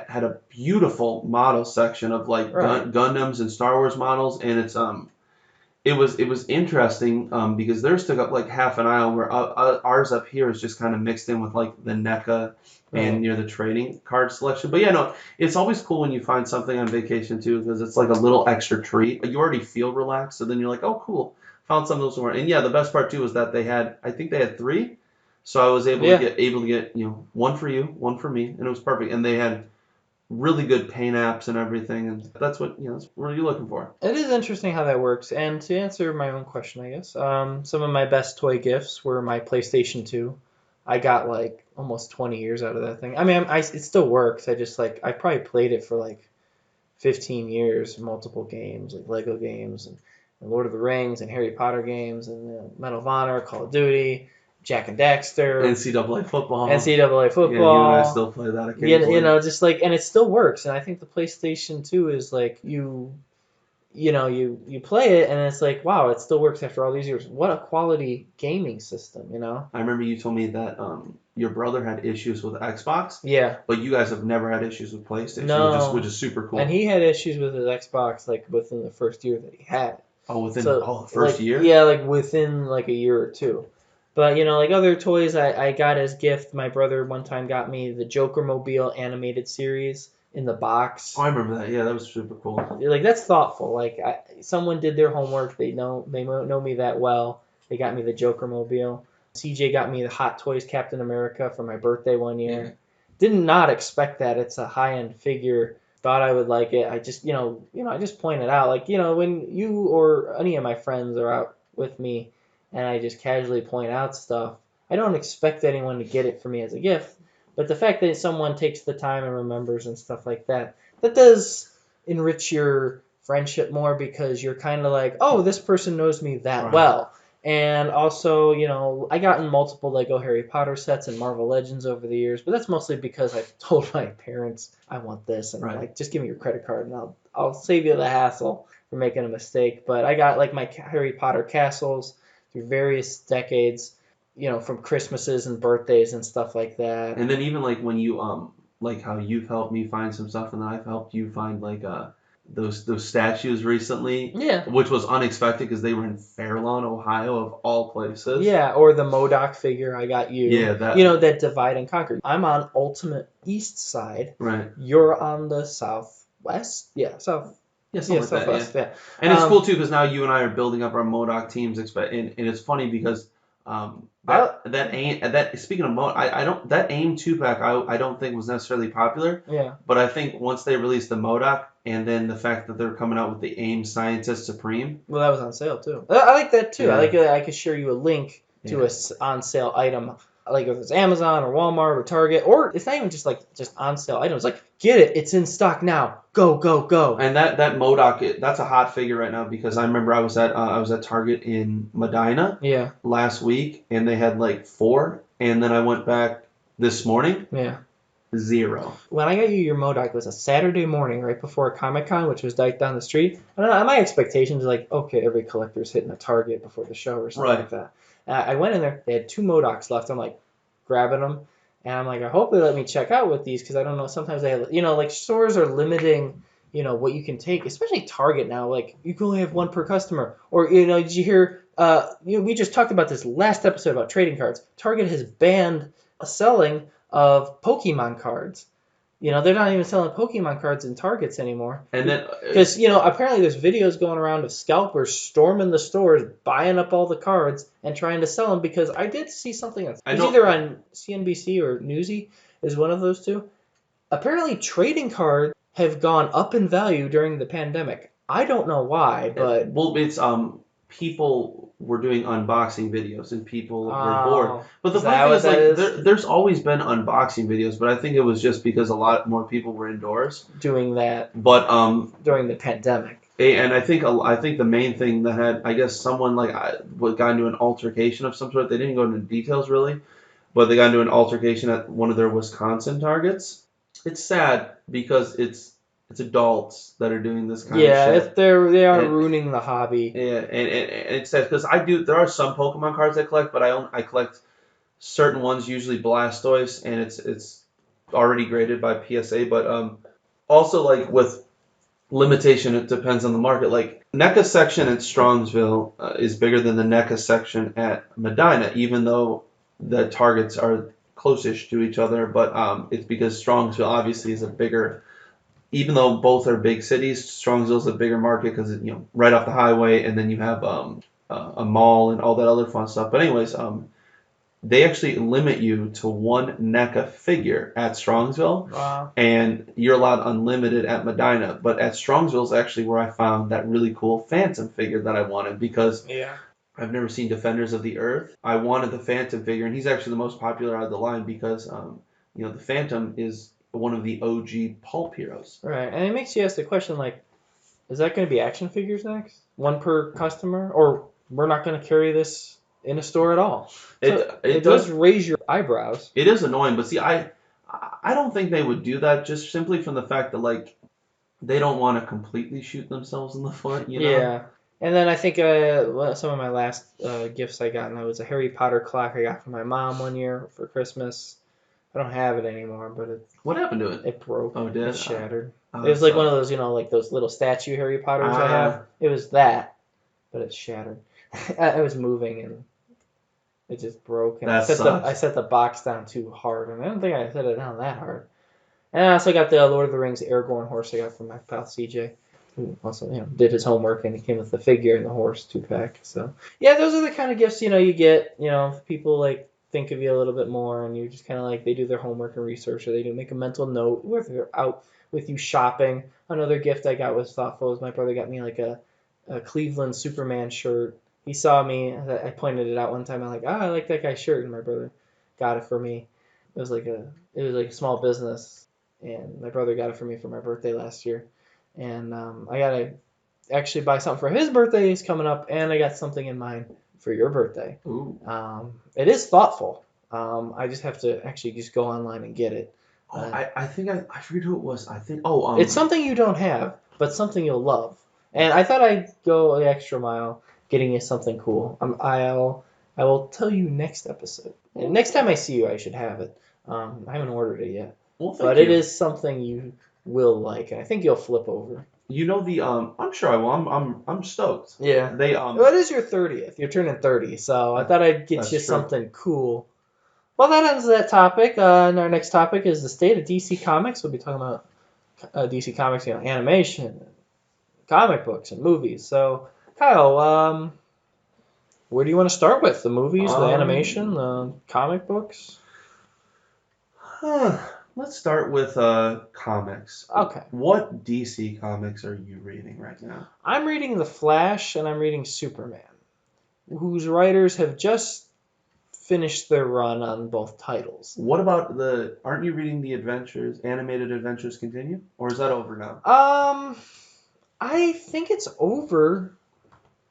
had a beautiful model section of like Gundams and Star Wars models, and it was interesting because theirs took up like half an aisle, where ours up here is just kind of mixed in with like the NECA and near the trading card selection. But yeah, no, it's always cool when you find something on vacation too, because it's like a little extra treat. You already feel relaxed, so then you're like, oh, cool, found some of those more. And yeah, the best part too was that I think they had 3, so I was able to get one for you, one for me, and it was perfect. And they had really good paint apps and everything, and that's what you're looking for. It is interesting how that works. And to answer my own question, I guess some of my best toy gifts were my PlayStation 2. I got like almost 20 years out of that thing. I mean, it still works. I just like I probably played it for like 15 years, multiple games, like Lego games and Lord of the Rings and Harry Potter games and Medal of Honor, Call of Duty, Jack and Daxter, NCAA football. NCAA football. Yeah, you and I still play that occasionally. You know, just like, and it still works. And I think the PlayStation 2 is like you play it and it's like, wow, it still works after all these years. What a quality gaming system, you know? I remember you told me that your brother had issues with Xbox. Yeah. But you guys have never had issues with PlayStation, No. which is super cool. And he had issues with his Xbox like within the first year that he had it. Oh, the first year? Yeah, like within like a year or two. But, you know, like other toys I got as gift, my brother one time got me the Joker Mobile animated series in the box. Oh, I remember that. Yeah, that was super cool. Like, that's thoughtful. Like, someone did their homework. They know me that well. They got me the Joker Mobile. CJ got me the Hot Toys Captain America for my birthday one year. Yeah. Did not expect that. It's a high-end figure. Thought I would like it. I just, I just pointed out, like, when you or any of my friends are out with me and I just casually point out stuff, I don't expect anyone to get it for me as a gift. But the fact that someone takes the time and remembers and stuff like that, that does enrich your friendship more because you're kind of like, oh, this person knows me that well. And also, I gotten multiple Lego Harry Potter sets and Marvel Legends over the years, but that's mostly because I've told my parents I want this, and like, just give me your credit card and I'll save you the hassle for making a mistake. But I got like my Harry Potter castles through various decades, from Christmases and birthdays and stuff like that. And then even like when you like how you've helped me find some stuff, and then I've helped you find like those statues recently. Yeah. Which was unexpected because they were in Fairlawn, Ohio, of all places. Yeah, or the MODOK figure I got you. Yeah, that. That divide and conquer. I'm on ultimate east side. Right. You're on the southwest. Yeah, south. Yeah, southwest. Southwest. Yeah. And it's cool too because now you and I are building up our MODOK teams. And it's funny because speaking of that AIM 2-pack I don't think was necessarily popular. Yeah. But I think once they released the MODOK and then the fact that they're coming out with the AIM Scientist Supreme. Well, that was on sale too. I like that too. Yeah. I like that I could share you a link to a on sale item. Like if it's Amazon or Walmart or Target, or it's not even just on sale items. Like, get it, it's in stock now. Go, go, go. And that MODOK, that's a hot figure right now because I remember I was at Target in Medina last week and they had like 4, and then I went back this morning. Yeah. 0. When I got you your MODOK, it was a Saturday morning right before Comic-Con, which was right down the street. And my expectations were like, okay, every collector's hitting a Target before the show or something like that. I went in there. They had 2 MODOKs left. I'm like, grabbing them. And I'm like, I hope they let me check out with these because I don't know. Sometimes they have, like stores are limiting, what you can take, especially Target now. Like, you can only have 1 per customer. Or, did you hear, we just talked about this last episode about trading cards. Target has banned selling of Pokemon cards. They're not even selling Pokemon cards in Targets anymore. And then because apparently there's videos going around of scalpers storming the stores, buying up all the cards and trying to sell them. Because I did see something else. It's either on CNBC or Newsy, is one of those two. Apparently trading cards have gone up in value during the pandemic. I don't know why, but it's people were doing unboxing videos and people were bored. But the funny thing is, there's always been unboxing videos, but I think it was just because a lot more people were indoors doing that. But during the pandemic. And I think the main thing that had, I guess, someone got into an altercation of some sort. They didn't go into details really, but they got into an altercation at one of their Wisconsin Targets. It's sad because it's adults that are doing this kind of shit. Yeah, they are ruining the hobby. Yeah, and it's sad because there are some Pokemon cards I collect, but I collect certain ones, usually Blastoise, and it's already graded by PSA. But also like with limitation, it depends on the market. Like NECA section at Strongsville is bigger than the NECA section at Medina, even though the Targets are close-ish to each other. But it's because Strongsville obviously is a bigger. Even though both are big cities, Strongsville's a bigger market because right off the highway, and then you have a mall and all that other fun stuff. But anyways, they actually limit you to 1 NECA figure at Strongsville, and you're allowed unlimited at Medina. But at Strongsville is actually where I found that really cool Phantom figure that I wanted because I've never seen Defenders of the Earth. I wanted the Phantom figure, and he's actually the most popular out of the line because, the Phantom is one of the OG pulp heroes. Right, and it makes you ask the question, like, is that going to be action figures next? One per customer? Or we're not going to carry this in a store at all? So it does raise your eyebrows. It is annoying, but see, I don't think they would do that just simply from the fact that, like, they don't want to completely shoot themselves in the foot, you know? Yeah. And then I think some of my last gifts I got, and that was a Harry Potter clock I got from my mom one year for Christmas. I don't have it anymore, but what happened to it? It broke. Oh, did it? Shattered. Oh, it was like one of those, like those little statue Harry Potters I have. It was that, but it shattered. I was moving and it just broke. And I set the box down too hard, and I don't think I set it down that hard. And I also got the Lord of the Rings Aragorn horse I got from my pal CJ, who also did his homework, and he came with the figure and the horse 2-pack. So yeah, those are the kind of gifts you get. People like think of you a little bit more, and you're just kind of like, they do their homework and research, or they do make a mental note if they're out with you shopping. Another gift I got was thoughtful. Was my brother got me like a Cleveland Superman shirt. He saw me. I pointed it out one time. I'm like, I like that guy's shirt, and my brother got it for me. It was like a small business, and my brother got it for me for my birthday last year. And I gotta actually buy something for his birthday. He's coming up, and I got something in mind for your birthday. Ooh. It is thoughtful. I just have to actually just go online and get it. I think I forget who it was. I think it's something you don't have, but something you'll love. And I thought I'd go the extra mile getting you something cool. I will tell you next episode. And next time I see you, I should have it. I haven't ordered it yet. Well, but it is something you will like. I think you'll flip over. I'm sure I will. I'm stoked. Yeah. Well, it is your 30th. You're turning 30, so I thought I'd get you something cool. Well, that ends that topic. And our next topic is the state of DC Comics. We'll be talking about DC Comics, animation, comic books, and movies. So, Kyle, where do you want to start with? The movies, the animation, the comic books? Let's start with comics. Okay. What DC comics are you reading right now? I'm reading The Flash, and I'm reading Superman, whose writers have just finished their run on both titles. What about aren't you reading the animated adventures continue? Or is that over now? I think it's over,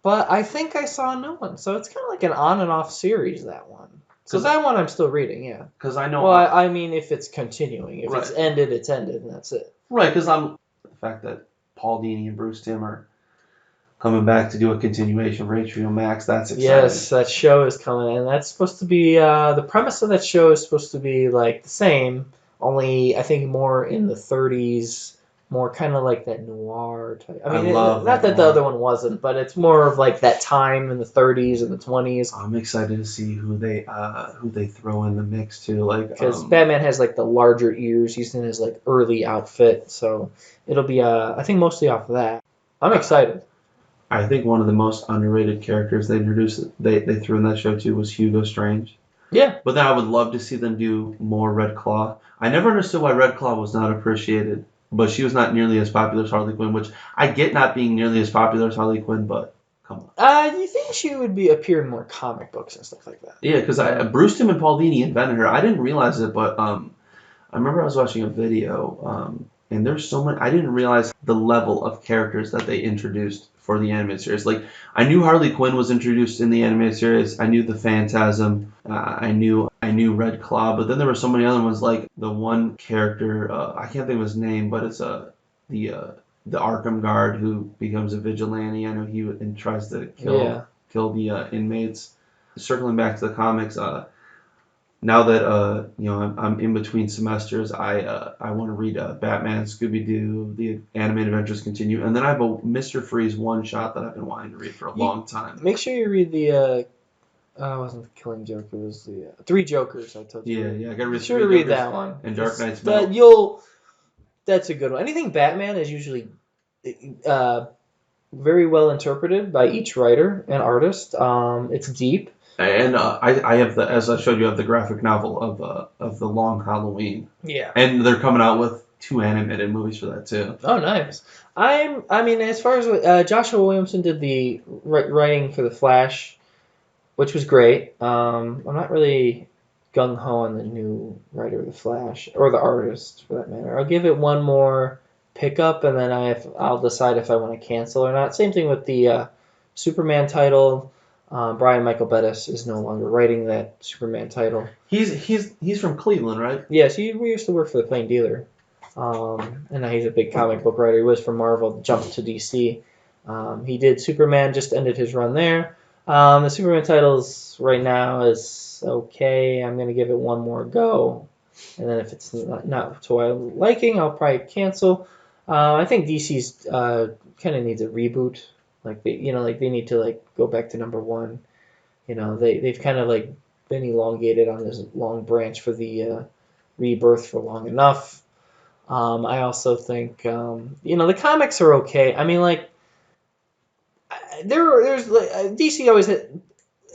but I think I saw a new one. So it's kind of like an on and off series, that one. So that one I'm still reading, yeah. Because I know... Well, I mean, if it's continuing. If it's ended, it's ended, and that's it. Right, because the fact that Paul Dini and Bruce Timm are coming back to do a continuation for HBO Max, that's exciting. Yes, that show is coming, and that's supposed to be... the premise of that show is supposed to be like the same, only I think more in the 30s, more kind of like that noir type. I mean, not that the other one wasn't, but it's more of like that time in the 30s and the 20s. I'm excited to see who they throw in the mix too, like because Batman has like the larger ears. He's in his like early outfit, so it'll be I think mostly off of that. I'm excited. I think one of the most underrated characters they threw in that show too was Hugo Strange. Yeah. But then I would love to see them do more Red Claw. I never understood why Red Claw was not appreciated. But she was not nearly as popular as Harley Quinn, which I get not being nearly as popular as Harley Quinn, but come on. Do you think she would appear in more comic books and stuff like that? Yeah, because Bruce Timm and Paul Dini invented her. I didn't realize it, but I remember I was watching a video, and there's so many. I didn't realize the level of characters that they introduced for the animated series. Like, I knew Harley Quinn was introduced in the animated series. I knew the Phantasm. I knew Red Claw, but then there were so many other ones. Like the one character, I can't think of his name, but it's the Arkham guard who becomes a vigilante. I know he tries to kill the inmates. Circling back to the comics, now that I'm in between semesters, I want to read Batman, Scooby-Doo, the animated adventures continue, and then I have a Mr. Freeze one shot that I've been wanting to read for a long time. Make sure you read the. It wasn't the Killing Joke. It was the Three Jokers. I told you. Yeah. I gotta read. Sure to read that one. And Dark Knight's Metal. That's a good one. Anything Batman is usually very well interpreted by each writer and artist. It's deep. And I have as I showed you, I have the graphic novel of the Long Halloween. Yeah. And they're coming out with 2 animated movies for that too. Oh, nice. I mean, as far as Joshua Williamson did the writing for the Flash, which was great. I'm not really gung ho on the new writer of the Flash or the artist for that matter. I'll give it one more pickup, and then I'll decide if I want to cancel or not. Same thing with the Superman title. Brian Michael Bendis is no longer writing that Superman title. He's from Cleveland, right? Yes, we used to work for the Plain Dealer, and now he's a big comic book writer. He was from Marvel, jumped to DC. He did Superman, just ended his run there. The Superman titles right now is okay. I'm gonna give it one more go, and then if it's not to my liking, I'll probably cancel. I think DC's kind of needs a reboot. Like they need to go back to number one. They've kind of been elongated on this long branch for the rebirth for long enough. I also think the comics are okay. I mean, DC always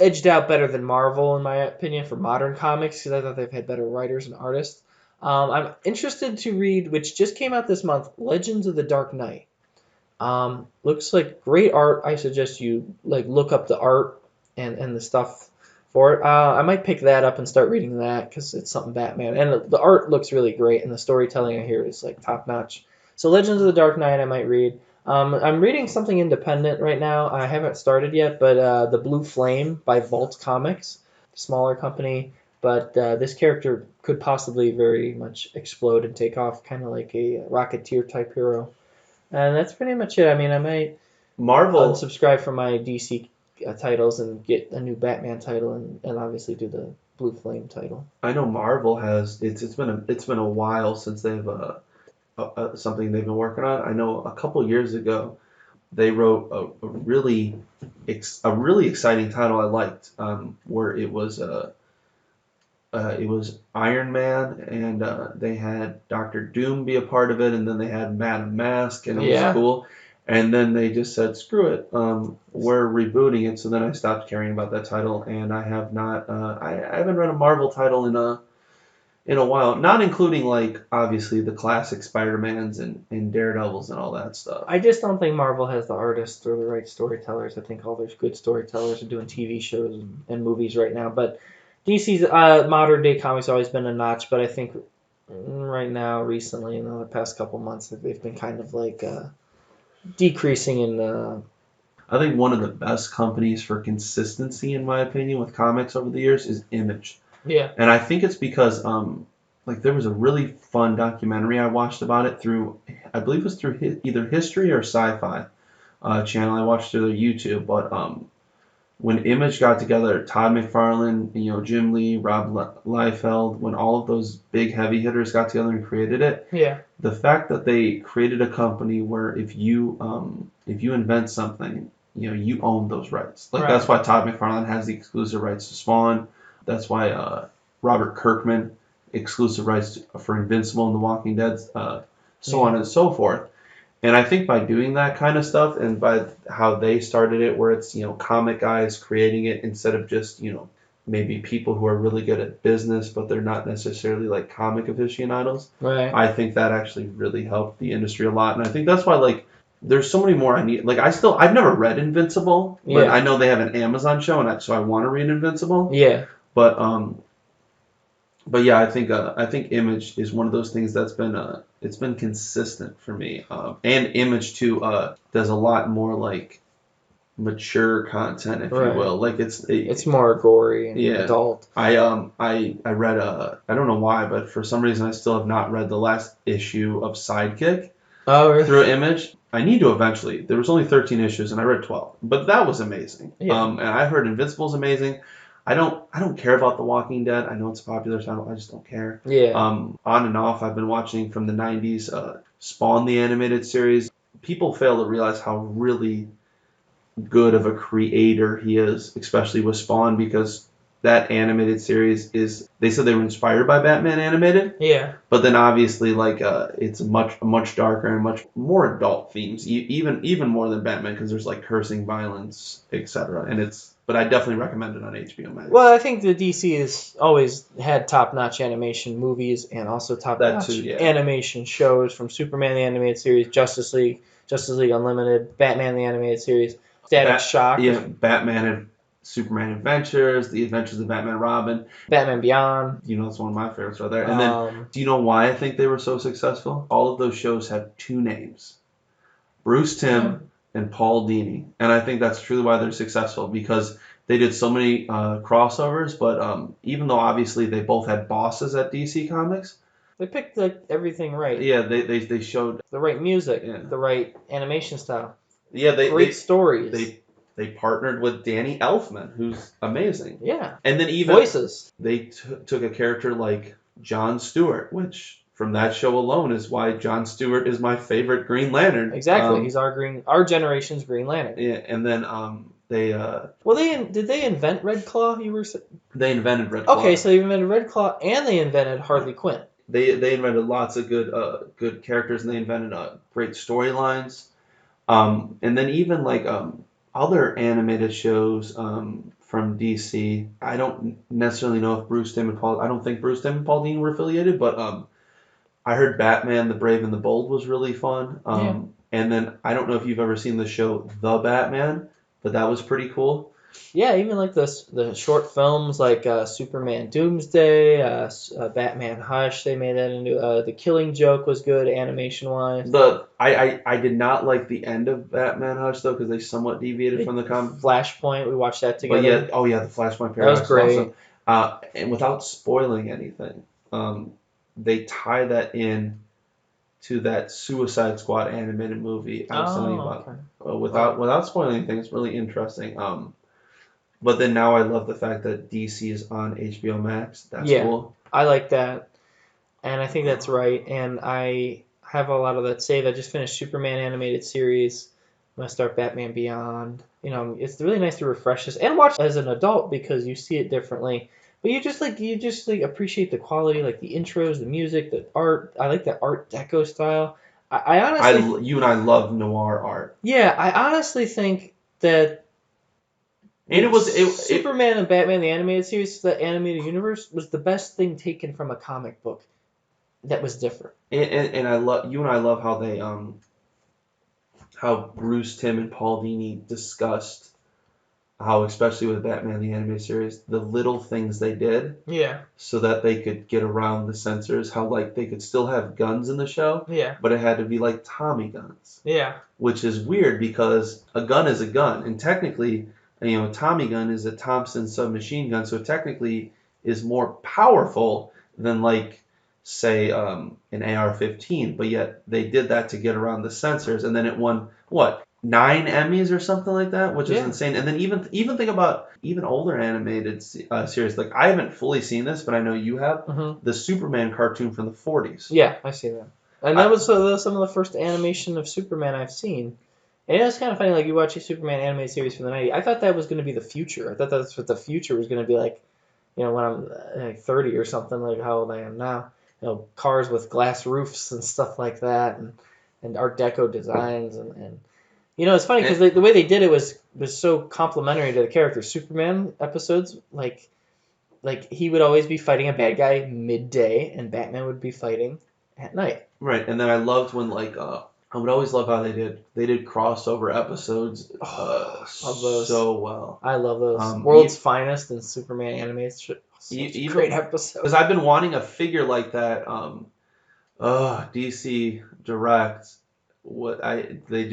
edged out better than Marvel in my opinion for modern comics because I thought they've had better writers and artists. I'm interested to read, which just came out this month, Legends of the Dark Knight. Looks like great art. I suggest you look up the art and the stuff for it. I might pick that up and start reading that because it's something Batman, and the art looks really great, and the storytelling I hear is top notch. So Legends of the Dark Knight I might read. I'm reading something independent right now. I haven't started yet, but The Blue Flame by Vault Comics, smaller company, but this character could possibly very much explode and take off, kind of like a Rocketeer type hero. And that's pretty much it. I mean, I might Marvel unsubscribe from my DC titles and get a new Batman title and obviously do the Blue Flame title. I know Marvel has it's been a while since they've something they've been working on. I know a couple years ago they wrote a really exciting title I liked, where it was Iron Man, and they had Doctor Doom be a part of it, and then they had Madam Mask, and it was cool. And then they just said, "Screw it, we're rebooting it." So then I stopped caring about that title, and I have not. I haven't read a Marvel title in a while, not including obviously the classic Spider-Mans and Daredevils and all that stuff. I just don't think Marvel has the artists or the right storytellers. I think all those good storytellers are doing TV shows and movies right now, but DC's modern day comics always been a notch, but I think right now, recently, in the past couple months, they've been kind of decreasing in. I think one of the best companies for consistency, in my opinion, with comics over the years is Image. Yeah. And I think it's because there was a really fun documentary I watched about it through, I believe it was through either History or Sci-Fi channel. I watched through their YouTube, but when Image got together, Todd McFarlane, Jim Lee, Rob Liefeld, when all of those big heavy hitters got together and created it, the fact that they created a company where if you invent something, you own those rights. That's why Todd McFarlane has the exclusive rights to Spawn. That's why Robert Kirkman exclusive rights for Invincible and The Walking Dead, so on and so forth. And I think by doing that kind of stuff and by how they started it, where it's, comic guys creating it instead of just, maybe people who are really good at business, but they're not necessarily comic aficionados. Right. I think that actually really helped the industry a lot. And I think that's why, there's so many more I need. I've never read Invincible, but I know they have an Amazon show, and so I want to read Invincible. Yeah. But yeah, I think Image is one of those things that's been it's been consistent for me. And Image too does a lot more mature content, if you will. It's more gory and adult. I read I don't know why, but for some reason I still have not read the last issue of Sidekick. Oh, really? Through Image. I need to eventually. There was only 13 issues and I read 12, but that was amazing. Yeah. And I heard Invincible's amazing. I don't care about The Walking Dead. I know it's a popular title. I just don't care. Yeah. On and off, I've been watching from the 90s, Spawn the animated series. People fail to realize how really good of a creator he is, especially with Spawn, because that animated series they said they were inspired by Batman animated. Yeah. But then obviously it's much darker and much more adult themes, even more than Batman, because there's cursing, violence, etc. But I definitely recommend it on HBO Max. Well, I think the DC has always had top-notch animation movies and also top-notch animation shows, from Superman the animated series, Justice League Unlimited, Batman the animated series, Static Shock. Yeah, Batman Superman Adventures, The Adventures of Batman and Robin. Batman Beyond. You know, it's one of my favorites right there. And then, do you know why I think they were so successful? All of those shows have two names. Bruce Timm and Paul Dini. And I think that's truly why they're successful, because they did so many crossovers, but even though obviously they both had bosses at DC Comics, they picked like everything right. Yeah, they showed the right music, the right animation style. Yeah, great stories. They partnered with Danny Elfman, who's amazing. Yeah. And then even voices. They took a character like Jon Stewart, which from that show alone is why Jon Stewart is my favorite Green Lantern. Exactly. He's our generation's Green Lantern. Yeah, and then they did they invent Red Claw? They invented Red Claw. Okay, so they invented Red Claw and they invented Harley Quinn. They invented lots of good characters, and they invented great storylines. And then even like other animated shows from DC. I don't necessarily know if Bruce Timm and Paul. I don't think Bruce Timm and Paul Dini were affiliated, but I heard Batman: The Brave and the Bold was really fun. And then I don't know if you've ever seen the show The Batman, but that was pretty cool. Yeah, even like the short films like Superman Doomsday, Batman Hush, they made that into The Killing Joke was good animation wise. I did not like the end of Batman Hush though, because they somewhat deviated from the comic. Flashpoint, we watched that together. But the Flashpoint Paradox. That was great. Also. And without spoiling anything, they tie that in to that Suicide Squad animated movie I was telling you about. Okay. Without spoiling anything, it's really interesting. But then now I love the fact that DC is on HBO Max. That's cool. I like that. And I think that's right. And I have a lot of that saved. I just finished Superman animated series. I'm going to start Batman Beyond. You know, it's really nice to refresh this and watch as an adult because you see it differently. But you just appreciate the quality, like the intros, the music, the art. I like the Art Deco style. I honestly... You and I love noir art. Yeah, I honestly think that... And Superman and Batman, the animated series, the animated universe, was the best thing taken from a comic book that was different. And I love how they how Bruce Timm and Paul Dini discussed how, especially with Batman the animated series, the little things they did, so that they could get around the censors. How like they could still have guns in the show, but it had to be like Tommy guns, which is weird because a gun is a gun, and technically, you know, a Tommy gun is a Thompson submachine gun, so it technically is more powerful than like, say, an AR-15. But yet they did that to get around the censors, and then it won what, 9 Emmys or something like that, which is insane. And then even think about even older animated series. Like I haven't fully seen this, but I know you have the Superman cartoon from the 40s. Yeah, I see that, and that was some of the first animation of Superman I've seen. And it's kind of funny, like you watch a Superman animated series from the 90s. I thought that was going to be the future. I thought that's what the future was going to be like, you know, when I'm like 30 or something, like how old I am now. You know, cars with glass roofs and stuff like that, and Art Deco designs. And you know, it's funny because the way they did it was so complimentary to the characters. Superman episodes, like he would always be fighting a bad guy midday, and Batman would be fighting at night. Right, and then I loved when I would always love how they did crossover episodes so well. I love those. World's Finest and Superman animated. Great episode. Because I've been wanting a figure like that. DC Direct. They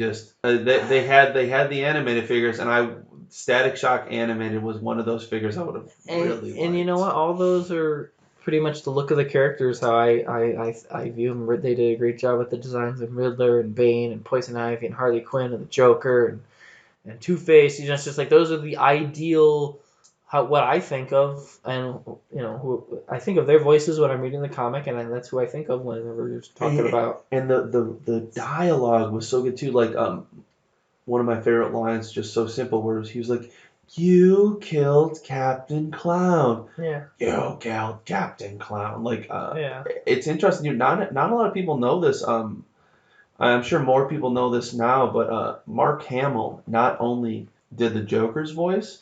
had the animated figures, and Static Shock animated was one of those figures I would have really liked. And you know what? All those are pretty much the look of the characters, how I view them. They did a great job with the designs of Riddler and Bane and Poison Ivy and Harley Quinn and the Joker and Two-Face. You know, it's just like those are the ideal, what I think of, and you know, who I think of their voices when I'm reading the comic, and that's who I think of whenever you're talking about. And the dialogue was so good too. Like one of my favorite lines, just so simple, where he was like, "You killed Captain Clown." Yeah. You killed Captain Clown. Like, it's interesting. Not a lot of people know this. I'm sure more people know this now, but Mark Hamill not only did the Joker's voice,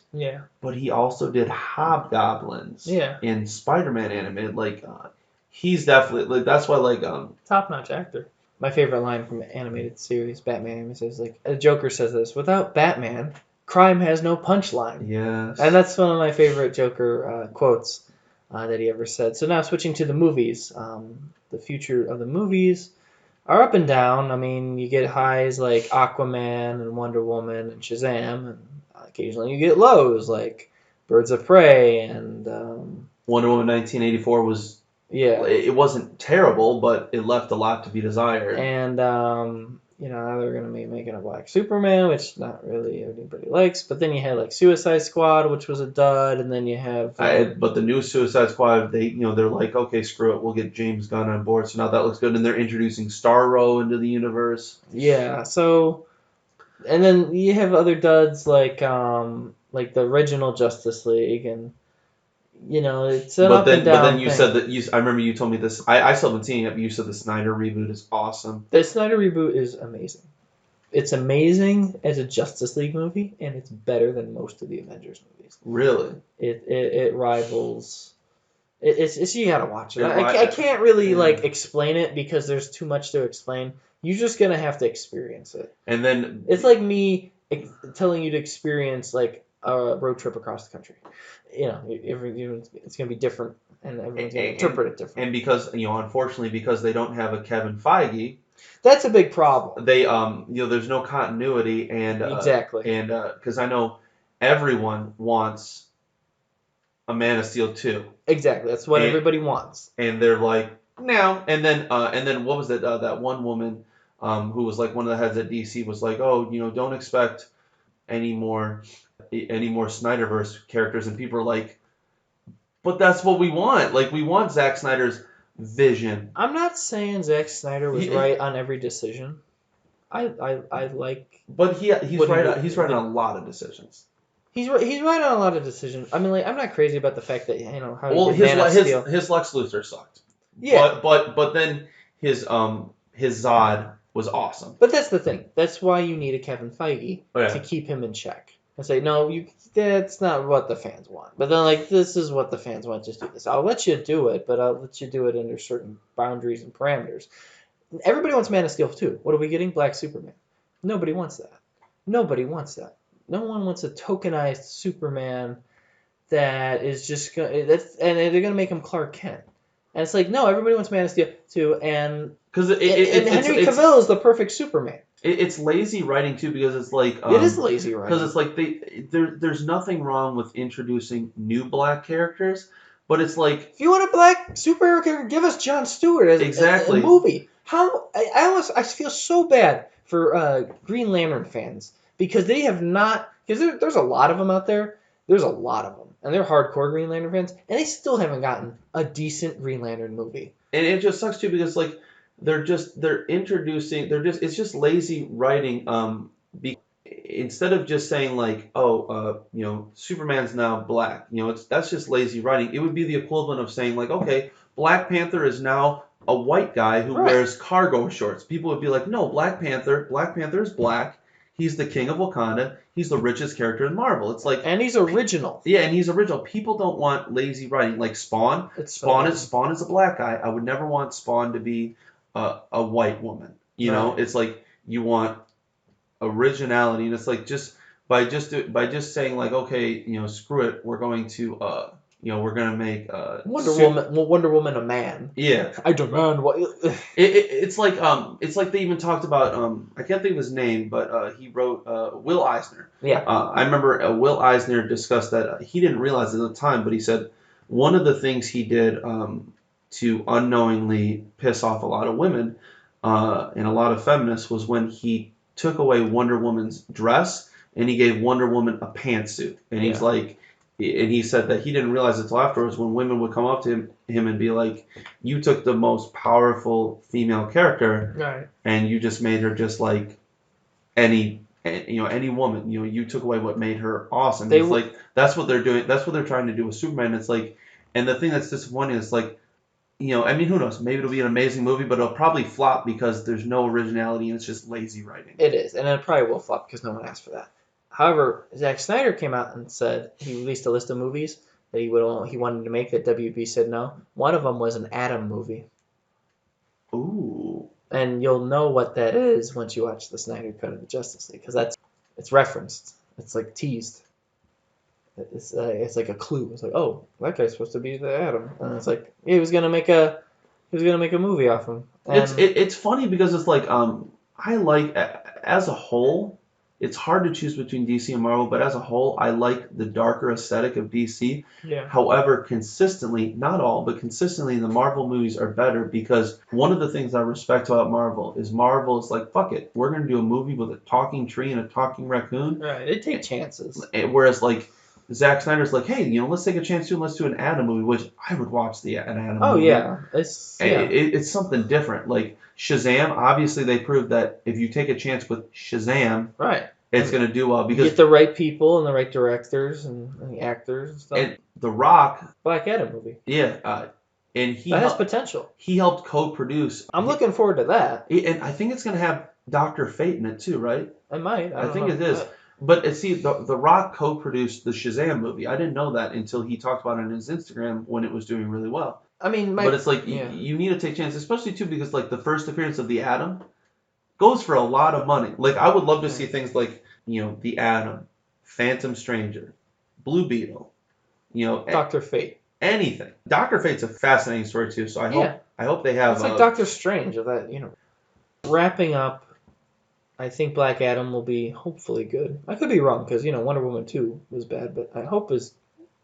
but he also did Hobgoblins in Spider-Man animated. Like, he's definitely that's why top-notch actor. My favorite line from the animated series, Batman, says like the Joker says this: "Without Batman, crime has no punchline. Yes. And that's one of my favorite Joker quotes that he ever said. So now switching to the movies. The future of the movies are up and down. I mean, you get highs like Aquaman and Wonder Woman and Shazam, and occasionally you get lows like Birds of Prey and Wonder Woman 1984 was, yeah, it wasn't terrible, but it left a lot to be desired. and now they're gonna be making a Black Superman, which not really anybody likes. But then you had like Suicide Squad, which was a dud, and then you have But the new Suicide Squad, they're like, okay, screw it, we'll get James Gunn on board. So now that looks good, and they're introducing Starro into the universe. yeah. So and then you have other duds like the original Justice League, and it's an up and down But then you thing. said that I remember you told me this. I still haven't seen it, but you said the Snyder reboot is awesome. The Snyder reboot is amazing. It's amazing as a Justice League movie, and it's better than most of the Avengers movies. Really? It rivals. It's you gotta watch it. I can't really explain it because there's too much to explain. You're just gonna have to experience it. And then it's like me telling you to experience like a road trip across the country. It's gonna be different, and everyone's gonna interpret it different. And because unfortunately, because they don't have a Kevin Feige, that's a big problem. They there's no continuity, and exactly, and because I know everyone wants a Man of Steel 2. Exactly, that's what everybody wants. And they're like, no. And then what was it? That one woman who was like one of the heads at DC was like, oh, don't expect any more Snyderverse characters. And people are like, but that's what we want. Like, we want Zack Snyder's vision. I'm not saying Zack Snyder was right on every decision. I like. But he's right. He's right on a lot of decisions. He's right on a lot of decisions. I mean, like, I'm not crazy about the fact that how his Lex Luthor sucked. Yeah. But then his Zod was awesome. But that's the thing. That's why you need a Kevin Feige to keep him in check and say, no, that's not what the fans want. But then like, this is what the fans want. Just do this. I'll let you do it, but I'll let you do it under certain boundaries and parameters. Everybody wants Man of Steel 2. What are we getting? Black Superman. Nobody wants that. Nobody wants that. No one wants a tokenized Superman that is just and they're gonna make him Clark Kent. And it's like, no, everybody wants Man of Steel 2, and Henry Cavill is the perfect Superman. It's lazy writing too, because it's like it is lazy writing, because it's like there's nothing wrong with introducing new black characters, but it's like, if you want a black superhero character, give us Jon Stewart as a movie. I feel so bad for Green Lantern fans because they have not, because there's a lot of them out there. There's a lot of them, and they're hardcore Green Lantern fans, and they still haven't gotten a decent Green Lantern movie. And it just sucks too, because like it's just lazy writing. Instead of just saying like, Superman's now black, that's just lazy writing. It would be the equivalent of saying like, okay, Black Panther is now a white guy who wears cargo shorts. People would be like, no, Black Panther is black. He's the king of Wakanda. He's the richest character in Marvel. It's like, and he's original. Yeah, and he's original. People don't want lazy writing. Like Spawn. Spawn is a black guy. I would never want Spawn to be a white woman. It's like you want originality, and it's like just by just saying like, okay, screw it, we're going to we're gonna make Wonder Woman a man. Yeah, I demand what. It's like they even talked about I can't think of his name, but he wrote Will Eisner. Yeah. I remember Will Eisner discussed that he didn't realize it at the time, but he said one of the things he did to unknowingly piss off a lot of women and a lot of feminists was when he took away Wonder Woman's dress and he gave Wonder Woman a pantsuit, and he's like. And he said that he didn't realize it until afterwards, when women would come up to him and be like, you took the most powerful female character and you just made her just like any woman. You took away what made her awesome. It's like, that's what they're doing. That's what they're trying to do with Superman. It's like, and the thing that's disappointing is like, I mean, who knows? Maybe it'll be an amazing movie, but it'll probably flop because there's no originality and it's just lazy writing. It is, and it probably will flop because no one asked for that. However, Zack Snyder came out and said he released a list of movies that he wanted to make that WB said no. One of them was an Atom movie. Ooh. And you'll know what that is once you watch the Snyder Cut of the Justice League, because it's referenced it's like teased. It's like a clue. It's like, oh, that guy's supposed to be the Atom, and it's like he was gonna make a movie off him. And It's funny because it's like I like as a whole, it's hard to choose between DC and Marvel, but as a whole, I like the darker aesthetic of DC. yeah, However, consistently, not all, but consistently, the Marvel movies are better because one of the things I respect about Marvel is like, fuck it, we're gonna do a movie with a talking tree and a talking raccoon. right. They take chances. Whereas like Zack Snyder's like, hey, let's take a chance too, and let's do an Atom movie, which I would watch an Atom Oh movie. yeah, It's something different. Like Shazam, obviously they proved that if you take a chance with Shazam, right. it's going to do well You because get the right people and the right directors and the actors and stuff. and The Rock, Black Adam movie. yeah, and That has potential. He helped co-produce. I'm looking forward to that. And I think it's going to have Dr. Fate in it too, right? It might. I think know. it is. But see, the Rock co-produced the Shazam movie. I didn't know that until he talked about it on his Instagram when it was doing really well. I mean, but it's like you need to take chances, especially too because like the first appearance of the Atom goes for a lot of money. Like I would love to see things like the Atom, Phantom Stranger, Blue Beetle, Dr. Fate, anything. Dr. Fate's a fascinating story too. So I hope they have. It's like Doctor Strange of that. Wrapping up. I think Black Adam will be hopefully good. I could be wrong because Wonder Woman 2 was bad, but I hope you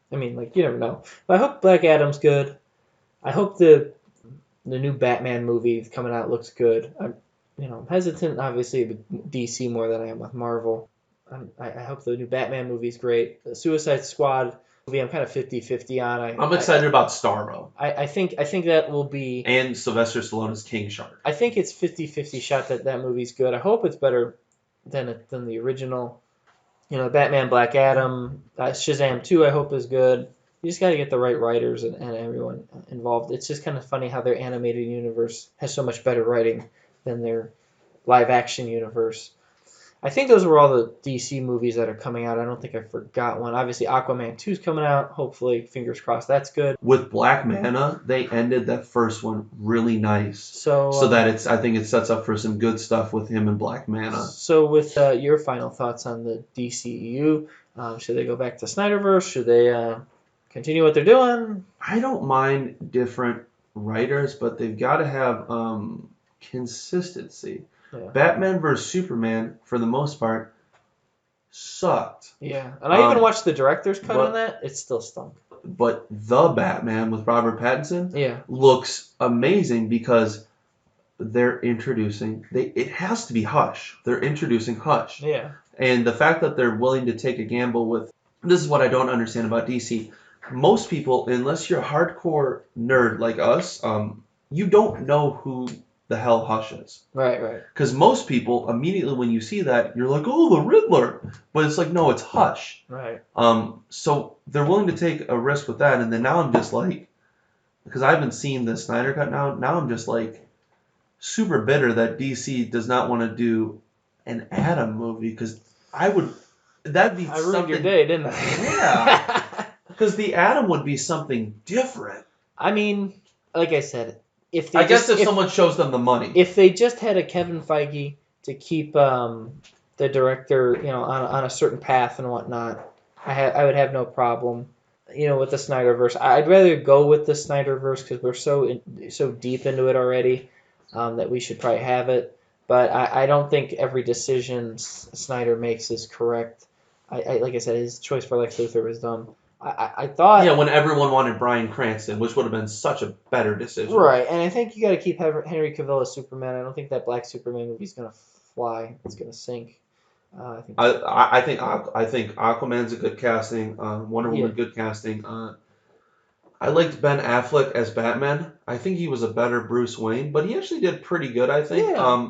never know. But I hope Black Adam's good. I hope the new Batman movie coming out looks good. I'm hesitant obviously with DC more than I am with Marvel. I hope the new Batman movie's great. The Suicide Squad movie I'm kind of 50-50 on. I'm excited about Starro. I think that will be. And Sylvester Stallone's King Shark. I think it's 50-50 shot that movie's good. I hope it's better than the original. Batman, Black Adam, Shazam 2 I hope is good. You just got to get the right writers and everyone involved. It's just kind of funny how their animated universe has so much better writing than their live action universe. I think those were all the DC movies that are coming out. I don't think I forgot one. Obviously, Aquaman 2 is coming out. Hopefully, fingers crossed, that's good. With Black Manta, they ended that first one really nice. So that I think it sets up for some good stuff with him and Black Manta. So with your final thoughts on the DCEU, should they go back to Snyderverse? Should they continue what they're doing? I don't mind different writers, but they've got to have consistency. Yeah. Batman vs. Superman, for the most part, sucked. Yeah, and I even watched the director's cut on that. It still stunk. But The Batman with Robert Pattinson looks amazing because they're introducing... It has to be Hush. They're introducing Hush. Yeah. And the fact that they're willing to take a gamble with... This is what I don't understand about DC. Most people, unless you're a hardcore nerd like us, you don't know who the hell Hush is. Right. Because most people, immediately when you see that, you're like, oh, the Riddler. But it's like, no, it's Hush. Right. So they're willing to take a risk with that. And then now I'm just like, because I haven't seen the Snyder Cut now I'm just like super bitter that DC does not want to do an Atom movie. Because that'd be I ruined your day, didn't I? Yeah. Because the Atom would be something different. I mean, like I said, if someone shows them the money. If they just had a Kevin Feige to keep the director, on a certain path and whatnot, I would have no problem. With the Snyderverse, I'd rather go with the Snyderverse because we're so deep into it already that we should probably have it. But I don't think every decision Snyder makes is correct. Like I said, his choice for Lex Luthor was dumb. I thought... Yeah, when everyone wanted Bryan Cranston, which would have been such a better decision. Right, and I think you got to keep Henry Cavill as Superman. I don't think that Black Superman movie's going to fly. It's going to sink. I think Aquaman's a good casting. Wonder Woman, good casting. I liked Ben Affleck as Batman. I think he was a better Bruce Wayne, but he actually did pretty good, I think. Yeah.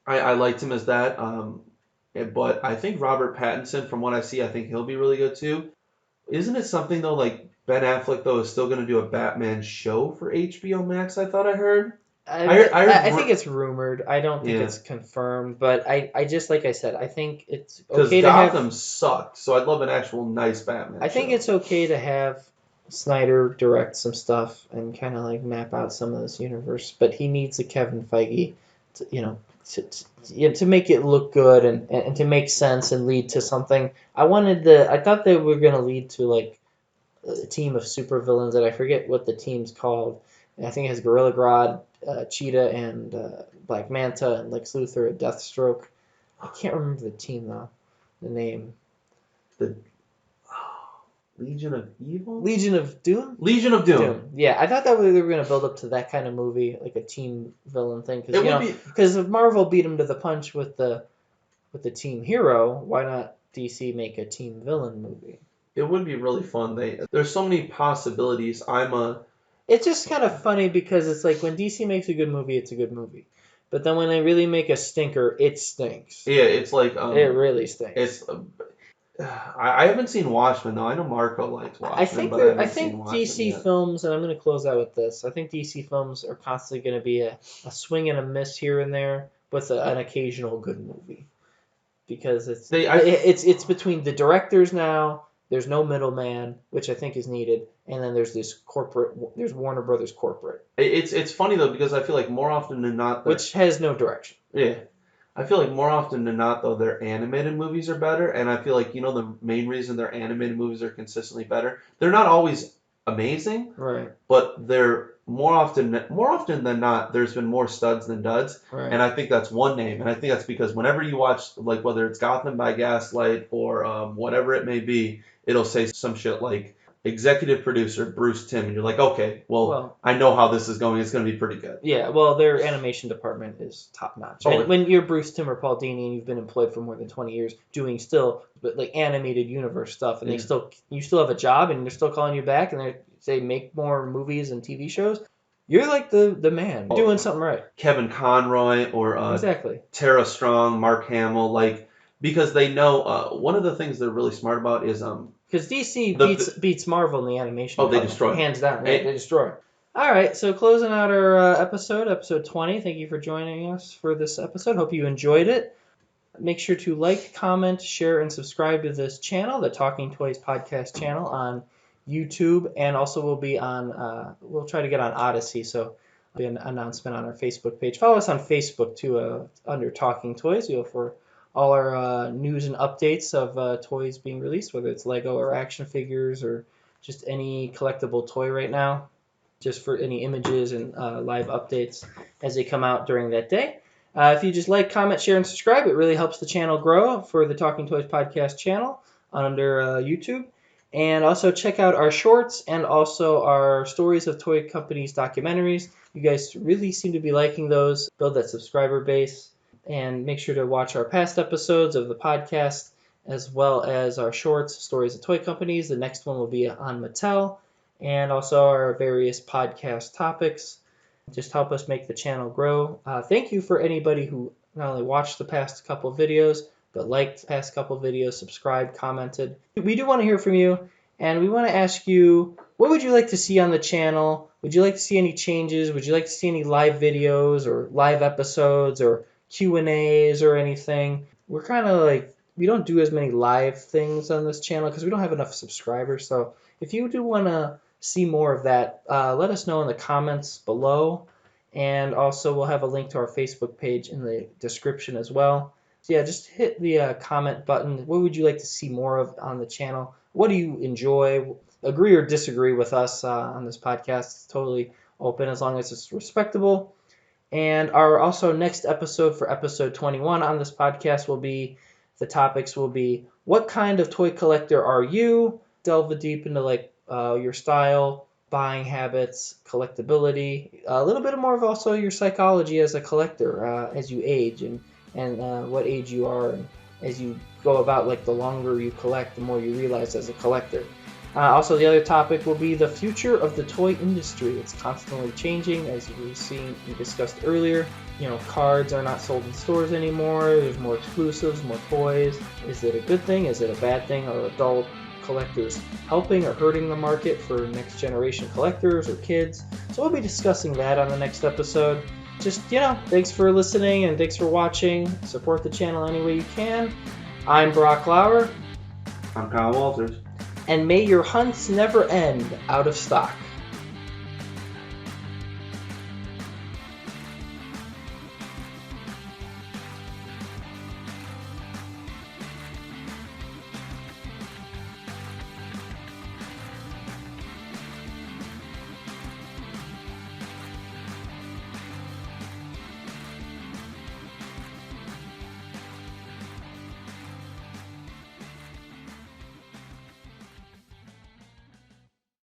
I liked him as that. But I think Robert Pattinson, from what I see, I think he'll be really good too. Isn't it something, though, like Ben Affleck, though, is still going to do a Batman show for HBO Max, I thought I heard? I think it's rumored. I don't think it's confirmed. But I just, like I said, I think it's okay to have... Because Gotham sucked, so I'd love an actual nice Batman I think it's okay to have Snyder direct some stuff and kind of like map out some of this universe. But he needs a Kevin Feige to to make it look good and to make sense and lead to something. I thought they were gonna lead to like a team of supervillains that I forget what the team's called. And I think it has Gorilla Grodd, Cheetah, and Black Manta, and Lex Luthor, and Deathstroke. I can't remember the team though, the name. The Legion of Evil? Legion of Doom? Legion of Doom. Yeah, I thought that they were going to build up to that kind of movie, like a team villain thing. Because if Marvel beat him to the punch with the team hero, why not DC make a team villain movie? It would be really fun. There's so many possibilities. It's just kind of funny because it's like when DC makes a good movie, it's a good movie. But then when they really make a stinker, it stinks. Yeah, it's like... it really stinks. I haven't seen Watchmen, though. I know Marco likes Watchmen, I think DC films, and I'm going to close out with this, I think DC films are constantly going to be a swing and a miss here and there with an occasional good movie. Because it's between the directors now, there's no middleman, which I think is needed, and then there's there's Warner Brothers corporate. It's funny, though, because I feel like more often than not... Which has no direction. Yeah. I feel like more often than not, though, their animated movies are better, and I feel like, the main reason their animated movies are consistently better, they're not always amazing, right? But they're more often than not, there's been more studs than duds, right. And I think that's one name, and I think that's because whenever you watch, like, whether it's Gotham by Gaslight or whatever it may be, it'll say some shit like, executive producer Bruce Timm, and you're like, okay, well, I know how this is going. It's going to be pretty good. Yeah, well, their animation department is top notch. And when you're Bruce Timm or Paul Dini and you've been employed for more than 20 years doing like animated universe stuff, and you still have a job, and they're still calling you back, and they say make more movies and TV shows. You're like the man doing something right. Kevin Conroy or exactly Tara Strong, Mark Hamill, like, because they know one of the things they're really smart about is because DC beats Marvel in the animation. Oh, they destroy. Hands down. They destroy. All right, so closing out our episode 20. Thank you for joining us for this episode. Hope you enjoyed it. Make sure to like, comment, share, and subscribe to this channel, the Talking Toys podcast channel on YouTube, and also we'll be on. We'll try to get on Odyssey, so there'll be an announcement on our Facebook page. Follow us on Facebook too, under Talking Toys. For all our news and updates of toys being released, whether it's Lego or action figures or just any collectible toy right now, just for any images and live updates as they come out during that day. If you just like, comment, share, and subscribe, it really helps the channel grow for the Talking Toys podcast channel under YouTube. And also check out our shorts and also our Stories of Toy Companies documentaries. You guys really seem to be liking those. Build that subscriber base. And make sure to watch our past episodes of the podcast as well as our shorts, Stories of Toy Companies. The next one will be on Mattel, and also our various podcast topics. Just help us make the channel grow. Thank you for anybody who not only watched the past couple videos, but liked the past couple videos, subscribed, commented. We do want to hear from you, and we want to ask you, what would you like to see on the channel? Would you like to see any changes? Would you like to see any live videos or live episodes or Q&As or anything? We're kind of like, we don't do as many live things on this channel because we don't have enough subscribers. So if you do want to see more of that, let us know in the comments below. And also we'll have a link to our Facebook page in the description as well. So yeah, just hit the comment button. What would you like to see more of on the channel? What do you enjoy? Agree or disagree with us on this podcast. It's totally open as long as it's respectable. And our also next episode for episode 21 on this podcast the topics will be, what kind of toy collector are you? Delve deep into like your style, buying habits, collectability, a little bit more of also your psychology as a collector as you age and what age you are, and as you go about, like the longer you collect, the more you realize as a collector. Also, the other topic will be the future of the toy industry. It's constantly changing, as we discussed earlier. Cards are not sold in stores anymore. There's more exclusives, more toys. Is it a good thing? Is it a bad thing? Are adult collectors helping or hurting the market for next generation collectors or kids? So we'll be discussing that on the next episode. Just, thanks for listening and thanks for watching. Support the channel any way you can. I'm Brock Lauer. I'm Kyle Walters. And may your hunts never end out of stock.